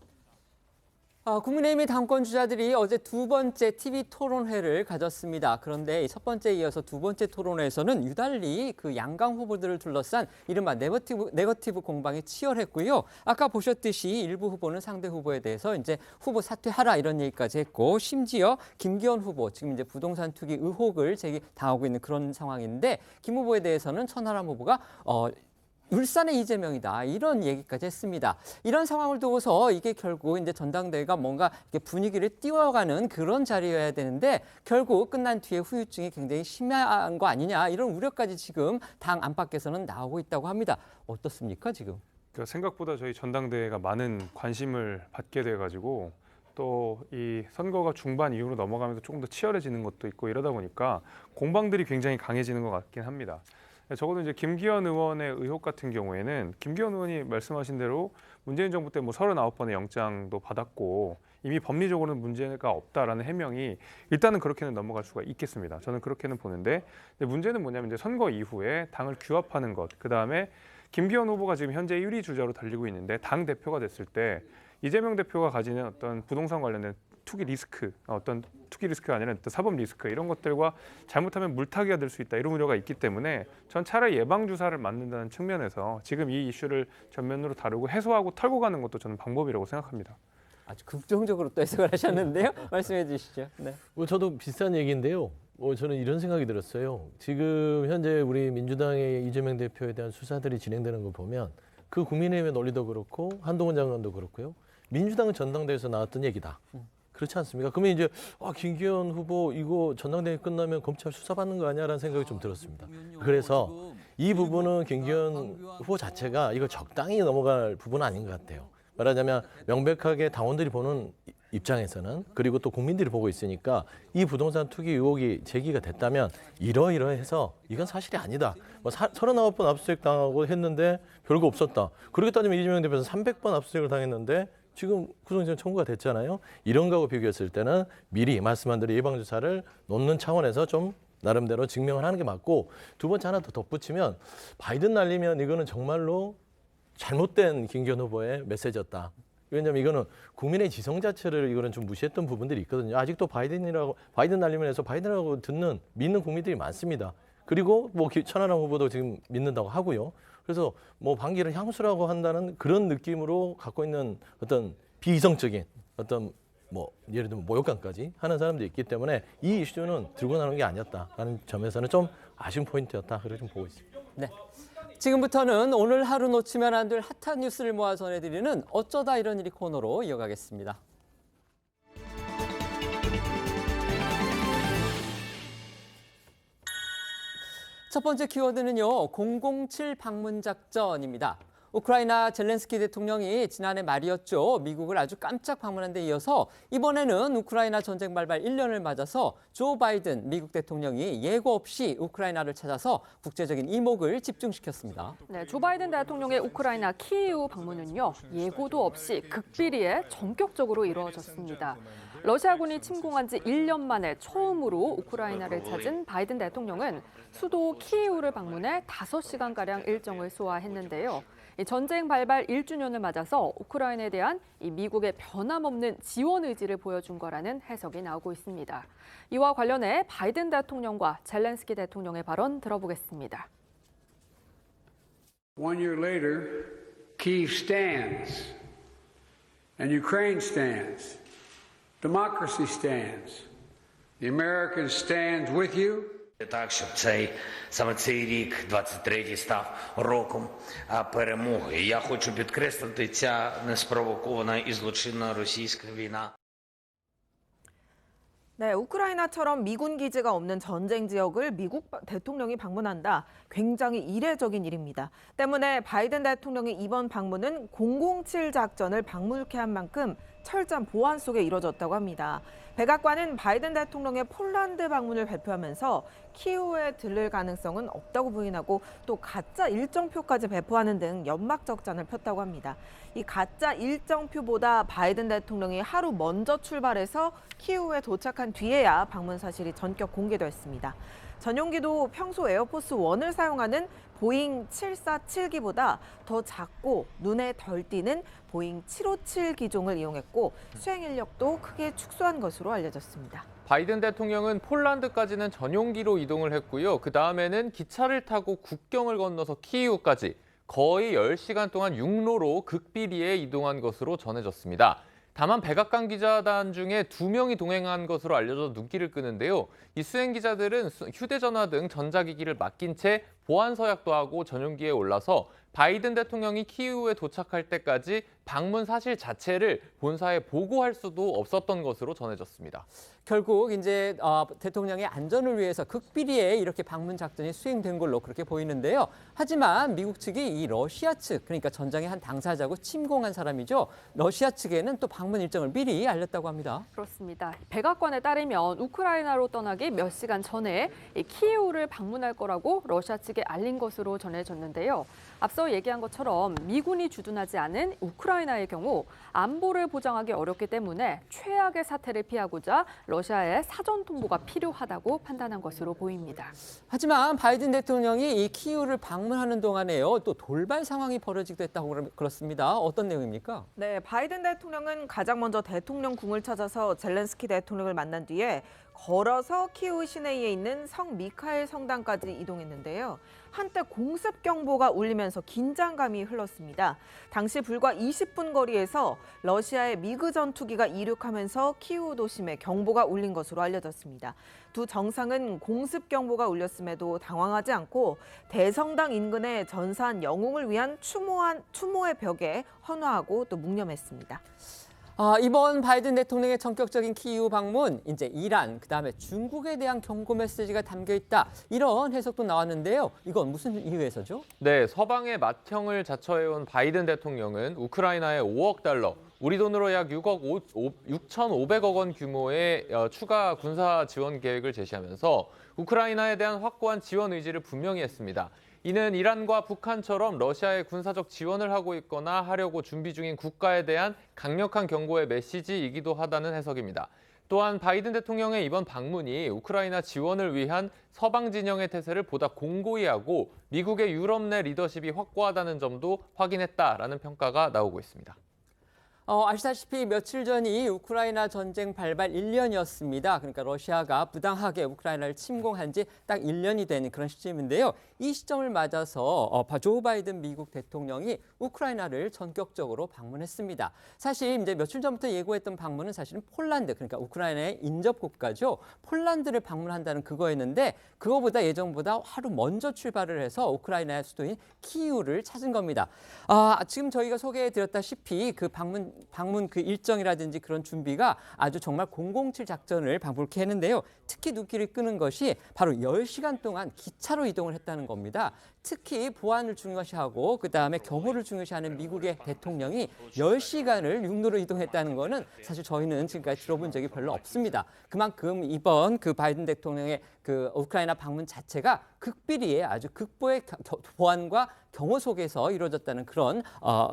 국민의힘의 당권 주자들이 어제 2번째 TV 토론회를 가졌습니다. 그런데 첫 번째에 이어서 2번째 토론회에서는 유달리 그 양강 후보들을 둘러싼 이른바 네거티브 공방이 치열했고요. 아까 보셨듯이 일부 후보는 상대 후보에 대해서 이제 후보 사퇴하라 이런 얘기까지 했고 심지어 김기현 후보 지금 이제 부동산 투기 의혹을 제기당하고 있는 그런 상황인데 김 후보에 대해서는 천하람 후보가 울산의 이재명이다 이런 얘기까지 했습니다. 이런 상황을 두고서 이게 결국 이제 전당대회가 뭔가 이렇게 분위기를 띄워가는 그런 자리여야 되는데 결국 끝난 뒤에 후유증이 굉장히 심한 거 아니냐 이런 우려까지 지금 당 안팎에서는 나오고 있다고 합니다. 어떻습니까 지금? 그러니까 생각보다 저희 전당대회가 많은 관심을 받게 돼가지고 또 이 선거가 중반 이후로 넘어가면서 조금 더 치열해지는 것도 있고 이러다 보니까 공방들이 굉장히 강해지는 것 같긴 합니다. 적어도 이제 김기현 의원의 의혹 같은 경우에는 김기현 의원이 말씀하신 대로 문재인 정부 때 39번의 영장도 받았고 이미 법리적으로는 문제가 없다라는 해명이 일단은 그렇게는 넘어갈 수가 있겠습니다. 저는 그렇게는 보는데 근데 문제는 뭐냐면 이제 선거 이후에 당을 규합하는 것, 그다음에 김기현 후보가 지금 현재 1위 주자로 달리고 있는데 당 대표가 됐을 때 이재명 대표가 가지는 어떤 부동산 관련된 투기 리스크, 어떤 투기 리스크가 아니라 어떤 사법 리스크 이런 것들과 잘못하면 물타기가 될 수 있다 이런 우려가 있기 때문에 전 차라리 예방 주사를 맞는다는 측면에서 지금 이 이슈를 전면으로 다루고 해소하고 털고 가는 것도 저는 방법이라고 생각합니다. 아주 긍정적으로 또 해석을 하셨는데요. 말씀해 주시죠. 네. 저도 비슷한 얘기인데요. 저는 이런 생각이 들었어요. 지금 현재 우리 민주당의 이재명 대표에 대한 수사들이 진행되는 거 보면 그 국민의힘의 논리도 그렇고 한동훈 장관도 그렇고요. 민주당은 전당대회에서 나왔던 얘기다. 그렇지 않습니까? 그러면 이제 김기현 후보 이거 전당대회 끝나면 검찰 수사받는 거 아니야라는 생각이 좀 들었습니다. 그래서 이 부분은 김기현 후보 자체가 이거 적당히 넘어갈 부분은 아닌 것 같아요. 말하자면 명백하게 당원들이 보는 입장에서는 그리고 또 국민들이 보고 있으니까 이 부동산 투기 의혹이 제기가 됐다면 이러이러해서 이건 사실이 아니다. 39번 압수수색 당하고 했는데 별거 없었다. 그렇게 따지면 이재명 대표는 300번 압수수색을 당했는데 지금 구속영장 청구가 됐잖아요. 이런 거하고 비교했을 때는 미리 말씀한 대로 예방주사를 놓는 차원에서 좀 나름대로 증명을 하는 게 맞고 두 번째 하나 더 덧붙이면 바이든 날리면 이거는 정말로 잘못된 김기현 후보의 메시지였다. 왜냐하면 이거는 국민의 지성 자체를 이거는 좀 무시했던 부분들이 있거든요. 아직도 바이든 날리면 해서 바이든이라고 믿는 국민들이 많습니다. 그리고 천하람 후보도 지금 믿는다고 하고요. 그래서 반기를 향수라고 한다는 그런 느낌으로 갖고 있는 어떤 비이성적인 어떤 예를 들면 모욕감까지 하는 사람들이 있기 때문에 이 이슈는 들고 나오는 게 아니었다라는 점에서는 좀 아쉬운 포인트였다. 그렇게 좀 보고 있습니다. 네. 지금부터는 오늘 하루 놓치면 안 될 핫한 뉴스를 모아 전해드리는 어쩌다 이런 일이 코너로 이어가겠습니다. 첫 번째 키워드는요, 007 방문 작전입니다. 우크라이나 젤렌스키 대통령이 지난해 말이었죠. 미국을 아주 깜짝 방문한 데 이어서 이번에는 우크라이나 전쟁 발발 1년을 맞아서 조 바이든 미국 대통령이 예고 없이 우크라이나를 찾아서 국제적인 이목을 집중시켰습니다. 네, 조 바이든 대통령의 우크라이나 키이우 방문은요, 예고도 없이 극비리에 전격적으로 이루어졌습니다. 러시아군이 침공한 지 1년 만에 처음으로 우크라이나를 찾은 바이든 대통령은 수도 키이우를 방문해 5시간가량 일정을 소화했는데요. 이 전쟁 발발 1주년을 맞아서 우크라이나에 대한 이 미국의 변함없는 지원 의지를 보여준 거라는 해석이 나오고 있습니다. 이와 관련해 바이든 대통령과 젤렌스키 대통령의 발언 들어보겠습니다. One year later, Kyiv stands, and Ukraine stands. Democracy stands. The Americans stand with you. Так, щоб саме цей рік, 23-й, став роком перемоги. Я хочу підкреслити, ця неспровокована і злочинна російська війна. 네, 우크라이나처럼 미군 기지가 없는 전쟁 지역을 미국 대통령이 방문한다. 굉장히 이례적인 일입니다. 때문에 바이든 대통령의 이번 방문은 007 작전을 방문케 한 만큼 철저한 보안 속에 이뤄졌다고 합니다. 백악관은 바이든 대통령의 폴란드 방문을 발표하면서 키이우에 들를 가능성은 없다고 부인하고 또 가짜 일정표까지 배포하는 등 연막 적장을 폈다고 합니다. 이 가짜 일정표보다 바이든 대통령이 하루 먼저 출발해서 키이우에 도착한 뒤에야 방문 사실이 전격 공개됐습니다. 전용기도 평소 에어포스 1을 사용하는 보잉 747기보다 더 작고 눈에 덜 띄는 보잉 757 기종을 이용했고 수행 인력도 크게 축소한 것으로 알려졌습니다. 바이든 대통령은 폴란드까지는 전용기로 이동을 했고요. 그 다음에는 기차를 타고 국경을 건너서 키이우까지 거의 10시간 동안 육로로 극비리에 이동한 것으로 전해졌습니다. 다만 백악관 기자단 중에 2명이 동행한 것으로 알려져 눈길을 끄는데요. 이 수행 기자들은 휴대전화 등 전자기기를 맡긴 채 보안 서약도 하고 전용기에 올라서 바이든 대통령이 키이우에 도착할 때까지 방문 사실 자체를 본사에 보고할 수도 없었던 것으로 전해졌습니다. 결국 이제 대통령의 안전을 위해서 극비리에 이렇게 방문 작전이 수행된 걸로 그렇게 보이는데요. 하지만 미국 측이 이 러시아 측, 그러니까 전장의 한 당사자고 침공한 사람이죠. 러시아 측에는 또 방문 일정을 미리 알렸다고 합니다. 그렇습니다. 백악관에 따르면 우크라이나로 떠나기 몇 시간 전에 이 키이우를 방문할 거라고 러시아 측에 알린 것으로 전해졌는데요. 앞서 얘기한 것처럼 미군이 주둔하지 않은 우크라이나의 경우 안보를 보장하기 어렵기 때문에 최악의 사태를 피하고자 러시아의 사전 통보가 필요하다고 판단한 것으로 보입니다. 하지만 바이든 대통령이 이 키이우를 방문하는 동안에요. 또 돌발 상황이 벌어지기도 했다고 그렇습니다. 어떤 내용입니까? 네, 바이든 대통령은 가장 먼저 대통령 궁을 찾아서 젤렌스키 대통령을 만난 뒤에 걸어서 키이우 시내에 있는 성 미카엘 성당까지 이동했는데요. 한때 공습 경보가 울리면서 긴장감이 흘렀습니다. 당시 불과 20분 거리에서 러시아의 미그 전투기가 이륙하면서 키이우 도심에 경보가 울린 것으로 알려졌습니다. 두 정상은 공습 경보가 울렸음에도 당황하지 않고 대성당 인근의 전사한 영웅을 위한 추모의 벽에 헌화하고 또 묵념했습니다. 이번 바이든 대통령의 전격적인 키이우 방문, 이제 이란, 그다음에 중국에 대한 경고 메시지가 담겨 있다. 이런 해석도 나왔는데요. 이건 무슨 이유에서죠? 네, 서방의 맏형을 자처해온 바이든 대통령은 우크라이나에 5억 달러, 우리 돈으로 약 6,500억 원 규모의 추가 군사 지원 계획을 제시하면서 우크라이나에 대한 확고한 지원 의지를 분명히 했습니다. 이는 이란과 북한처럼 러시아에 군사적 지원을 하고 있거나 하려고 준비 중인 국가에 대한 강력한 경고의 메시지이기도 하다는 해석입니다. 또한 바이든 대통령의 이번 방문이 우크라이나 지원을 위한 서방 진영의 태세를 보다 공고히 하고 미국의 유럽 내 리더십이 확고하다는 점도 확인했다라는 평가가 나오고 있습니다. 아시다시피 며칠 전이 우크라이나 전쟁 발발 1년이었습니다. 그러니까 러시아가 부당하게 우크라이나를 침공한 지 딱 1년이 된 그런 시점인데요. 이 시점을 맞아서 조 바이든 미국 대통령이 우크라이나를 전격적으로 방문했습니다. 사실 이제 며칠 전부터 예고했던 방문은 사실은 폴란드, 그러니까 우크라이나의 인접 국가죠. 폴란드를 방문한다는 그거였는데 그거보다 예정보다 하루 먼저 출발을 해서 우크라이나의 수도인 키이우를 찾은 겁니다. 지금 저희가 소개해드렸다시피 그 방문 방문 그 일정이라든지 그런 준비가 아주 정말 007 작전을 방불케 했는데요. 특히 눈길을 끄는 것이 바로 10시간 동안 기차로 이동을 했다는 겁니다. 특히 보안을 중요시하고 그다음에 경호를 중요시하는 미국의 대통령이 10시간을 육로로 이동했다는 거는 사실 저희는 지금까지 들어본 적이 별로 없습니다. 그만큼 이번 그 바이든 대통령의 그 우크라이나 방문 자체가 극비리의 아주 극보의 보안과 경호 속에서 이루어졌다는 그런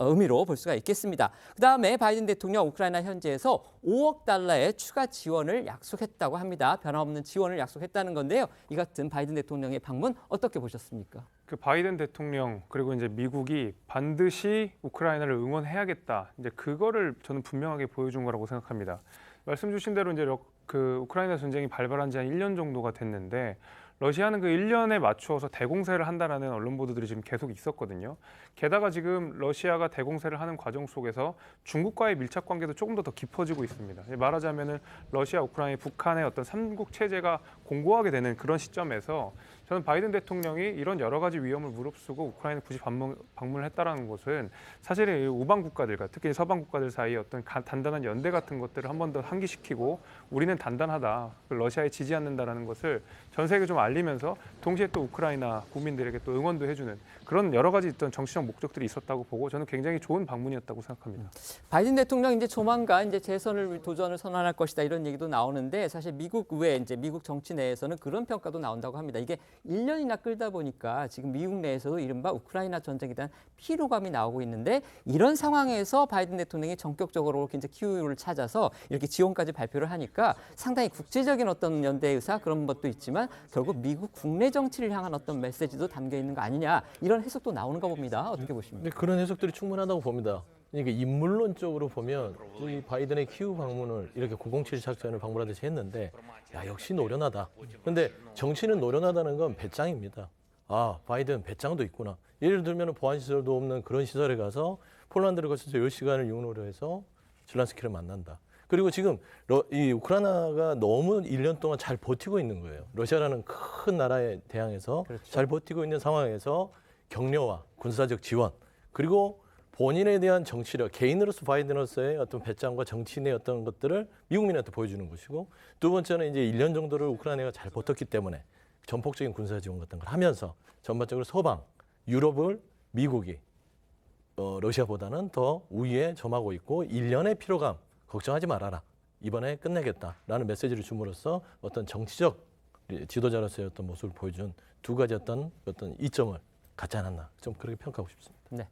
의미로 볼 수가 있겠습니다. 그다음에 바이든 대통령 우크라이나 현지에서 5억 달러의 추가 지원을 약속했다고 합니다. 변함없는 지원을 약속했다는 건데요. 이 같은 바이든 대통령의 방문 어떻게 보셨습니까? 그 바이든 대통령 그리고 이제 미국이 반드시 우크라이나를 응원해야겠다. 이제 그거를 저는 분명하게 보여준 거라고 생각합니다. 말씀 주신 대로 이제 그 우크라이나 전쟁이 발발한 지 한 1년 정도가 됐는데 러시아는 그 1년에 맞추어서 대공세를 한다라는 언론 보도들이 지금 계속 있었거든요. 게다가 지금 러시아가 대공세를 하는 과정 속에서 중국과의 밀착 관계도 조금 더 깊어지고 있습니다. 말하자면은 러시아, 우크라이나, 북한의 어떤 삼국 체제가 공고하게 되는 그런 시점에서 저는 바이든 대통령이 이런 여러 가지 위험을 무릅쓰고 우크라이나 굳이 방문을 했다라는 것은 사실 우방 국가들과 특히 서방 국가들 사이에 어떤 단단한 연대 같은 것들을 한 번 더 상기시키고 우리는 단단하다, 러시아에 지지 않는다라는 것을 전 세계에 좀 알리면서 동시에 또 우크라이나 국민들에게 또 응원도 해주는 그런 여러 가지 어떤 정치적 목적들이 있었다고 보고 저는 굉장히 좋은 방문이었다고 생각합니다. 바이든 대통령 이제 조만간 이제 재선을 도전을 선언할 것이다 이런 얘기도 나오는데 사실 미국 의회 이제 미국 정치 내에서는 그런 평가도 나온다고 합니다. 이게 1년이나 끌다 보니까 지금 미국 내에서도 이른바 우크라이나 전쟁에 대한 피로감이 나오고 있는데 이런 상황에서 바이든 대통령이 전격적으로 이제 기후를 찾아서 이렇게 지원까지 발표를 하니까 상당히 국제적인 어떤 연대 의사 그런 것도 있지만 결국 미국 국내 정치를 향한 어떤 메시지도 담겨 있는 거 아니냐 이런 해석도 나오는가 봅니다. 어떻게 보십니까? 네, 그런 해석들이 충분하다고 봅니다. 그러니까 인물론적으로 보면 이 바이든의 키우 방문을 이렇게 007 작전을 방문하듯이 했는데 야 역시 노련하다. 그런데 정치는 노련하다는 건 배짱입니다. 아 바이든 배짱도 있구나. 예를 들면 보안시설도 없는 그런 시설에 가서 폴란드를 거쳐서 10시간을 육로로 해서 zel렌스키를 만난다. 그리고 지금 이 우크라이나가 너무 1년 동안 잘 버티고 있는 거예요. 러시아라는 큰 나라에 대항해서 그렇죠. 잘 버티고 있는 상황에서 격려와 군사적 지원 그리고 본인에 대한 정치력, 개인으로서 바이든으로서의 어떤 배짱과 정치인의 어떤 것들을 미국민한테 보여주는 것이고 두 번째는 이제 1년 정도를 우크라이나가 잘 버텼기 때문에 전폭적인 군사 지원 같은 걸 하면서 전반적으로 서방, 유럽을 미국이 러시아보다는 더 우위에 점하고 있고 1년의 피로감 걱정하지 말아라. 이번에 끝내겠다라는 메시지를 줌으로써 어떤 정치적 지도자로서의 어떤 모습을 보여준 두 가지 어떤 이점을 갖지 않았나. 좀 그렇게 평가하고 싶습니다. 네.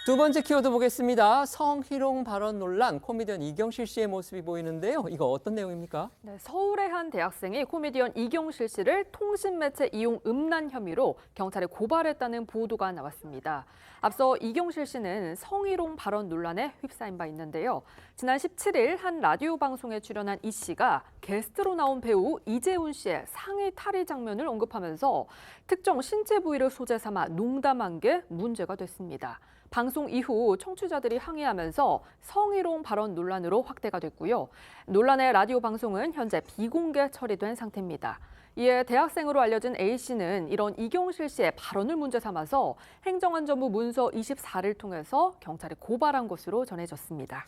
두 번째 키워드 보겠습니다. 성희롱 발언 논란, 코미디언 이경실 씨의 모습이 보이는데요. 이거 어떤 내용입니까? 네, 서울의 한 대학생이 코미디언 이경실 씨를 통신매체 이용 음란 혐의로 경찰에 고발했다는 보도가 나왔습니다. 앞서 이경실 씨는 성희롱 발언 논란에 휩싸인 바 있는데요. 지난 17일 한 라디오 방송에 출연한 이 씨가 게스트로 나온 배우 이재훈 씨의 상의 탈의 장면을 언급하면서 특정 신체 부위를 소재 삼아 농담한 게 문제가 됐습니다. 방송 이후 청취자들이 항의하면서 성희롱 발언 논란으로 확대가 됐고요. 논란의 라디오 방송은 현재 비공개 처리된 상태입니다. 이에 대학생으로 알려진 A씨는 이런 이경실 씨의 발언을 문제 삼아서 행정안전부 문서 24를 통해서 경찰에 고발한 것으로 전해졌습니다.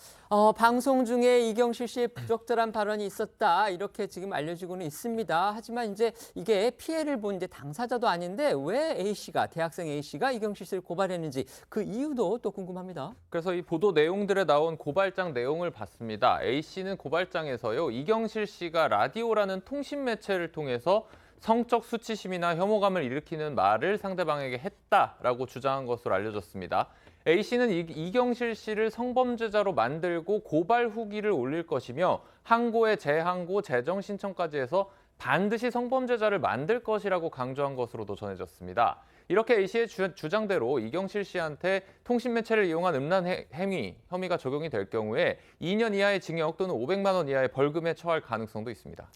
방송 중에 이경실 씨의 부적절한 발언이 있었다 이렇게 지금 알려지고는 있습니다. 하지만 이제 이게 피해를 본 이제 당사자도 아닌데 왜 A씨가 대학생 A씨가 이경실 씨를 고발했는지 그 이유도 또 궁금합니다. 그래서 이 보도 내용들에 나온 고발장 내용을 봤습니다. A씨는 고발장에서요. 이경실 씨가 라디오라는 통신 매체를 통해서 성적 수치심이나 혐오감을 일으키는 말을 상대방에게 했다라고 주장한 것으로 알려졌습니다. A씨는 이경실 씨를 성범죄자로 만들고 고발 후기를 올릴 것이며 항고에 재항고, 재정 신청까지 해서 반드시 성범죄자를 만들 것이라고 강조한 것으로도 전해졌습니다. 이렇게 A씨의 주장대로 이경실 씨한테 통신매체를 이용한 음란 행위 혐의가 적용이 될 경우에 2년 이하의 징역 또는 500만 원 이하의 벌금에 처할 가능성도 있습니다.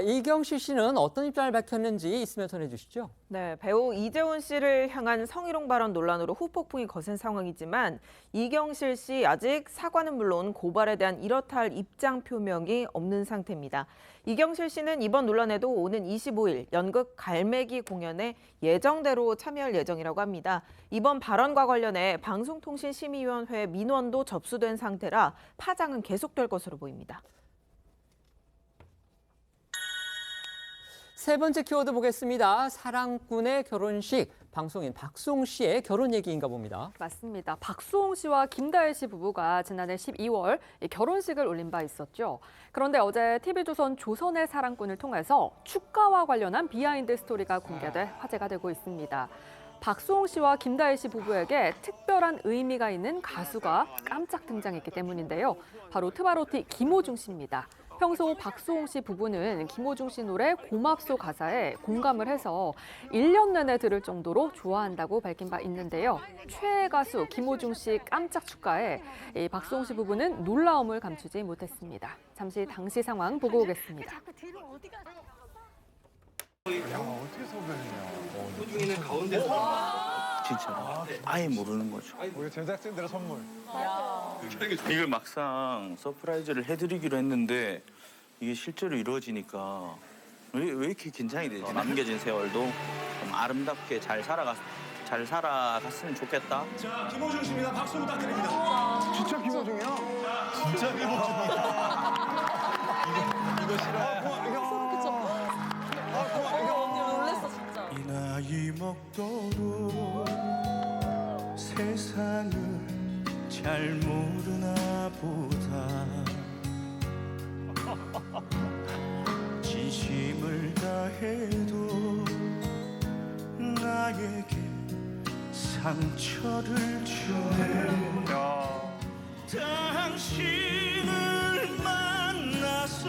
이경실 씨는 어떤 입장을 밝혔는지 있으면 전해주시죠. 네, 배우 이재훈 씨를 향한 성희롱 발언 논란으로 후폭풍이 거센 상황이지만 이경실 씨 아직 사과는 물론 고발에 대한 이렇다 할 입장 표명이 없는 상태입니다. 이경실 씨는 이번 논란에도 오는 25일 연극 갈매기 공연에 예정대로 참여할 예정이라고 합니다. 이번 발언과 관련해 방송통신심의위원회 민원도 접수된 상태라 파장은 계속될 것으로 보입니다. 세 번째 키워드 보겠습니다. 사랑꾼의 결혼식, 방송인 박수홍 씨의 결혼 얘기인가 봅니다. 맞습니다. 박수홍 씨와 김다혜 씨 부부가 지난해 12월 결혼식을 올린 바 있었죠. 그런데 어제 TV조선 조선의 사랑꾼을 통해서 축가와 관련한 비하인드 스토리가 공개돼 화제가 되고 있습니다. 박수홍 씨와 김다혜 씨 부부에게 특별한 의미가 있는 가수가 깜짝 등장했기 때문인데요. 바로 트바로티 김호중 씨입니다. 평소 박수홍 씨 부부는 김호중 씨 노래 고맙소 가사에 공감을 해서 1년 내내 들을 정도로 좋아한다고 밝힌 바 있는데요. 최애 가수 김호중 씨 깜짝 축가에 박수홍 씨 부부는 놀라움을 감추지 못했습니다. 잠시 당시 상황 보고 오겠습니다. 어떻게 소변이냐. 호중이는 가운데서 진짜 아예 모르는 거죠. 우리 제작진들의 선물. 이걸 막상 서프라이즈를 해드리기로 했는데 이게 실제로 이루어지니까 왜 이렇게 긴장이 되지? 남겨진 세월도 좀 아름답게 잘 살아갔으면 좋겠다. 자, 김호중 씨입니다. 박수 부탁드립니다. 진짜 김호중이야? 진짜 김호중이야. 이거 싫어. 이 나이 먹도록 세상을 잘 모르나 보다. 진심을 다해도 나에게 상처를 주네. 당신을 만나서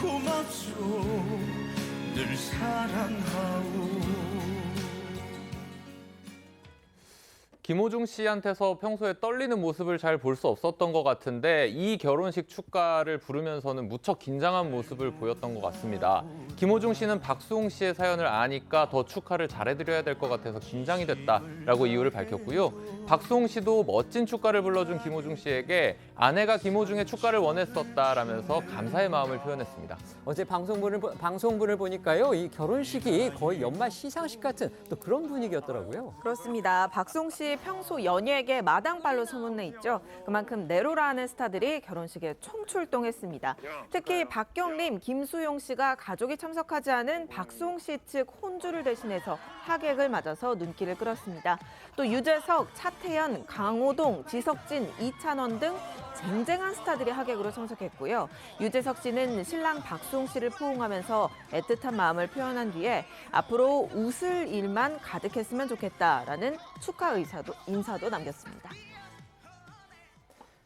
고맙소 늘 사랑하오. 김호중 씨한테서 평소에 떨리는 모습을 잘 볼 수 없었던 것 같은데 이 결혼식 축가를 부르면서는 무척 긴장한 모습을 보였던 것 같습니다. 김호중 씨는 박수홍 씨의 사연을 아니까 더 축하를 잘해드려야 될 것 같아서 긴장이 됐다라고 이유를 밝혔고요. 박수홍 씨도 멋진 축가를 불러준 김호중 씨에게 아내가 김호중의 축가를 원했었다라면서 감사의 마음을 표현했습니다. 어제 방송분을 보니까요, 이 결혼식이 거의 연말 시상식 같은 또 그런 분위기였더라고요. 그렇습니다. 박수홍 씨 평소 연예계 마당발로 소문내 있죠. 그만큼 내로라는 스타들이 결혼식에 총출동했습니다. 특히 박경림, 김수용 씨가 가족이 참석하지 않은 박수홍 씨 측 혼주를 대신해서 하객을 맞아서 눈길을 끌었습니다. 또 유재석, 차태현, 강호동, 지석진, 이찬원 등 쟁쟁한 스타들이 하객으로 참석했고요. 유재석 씨는 신랑 박수홍 씨를 포옹하면서 애틋한 마음을 표현한 뒤에 앞으로 웃을 일만 가득했으면 좋겠다라는 축하 인사도 남겼습니다.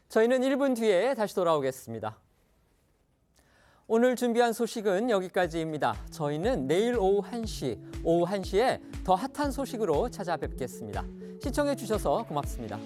저희는 1분 뒤에 다시 돌아오겠습니다. 오늘 준비한 소식은 여기까지입니다. 저희는 내일 오후 1시에 더 핫한 소식으로 찾아뵙겠습니다. 시청해 주셔서 고맙습니다.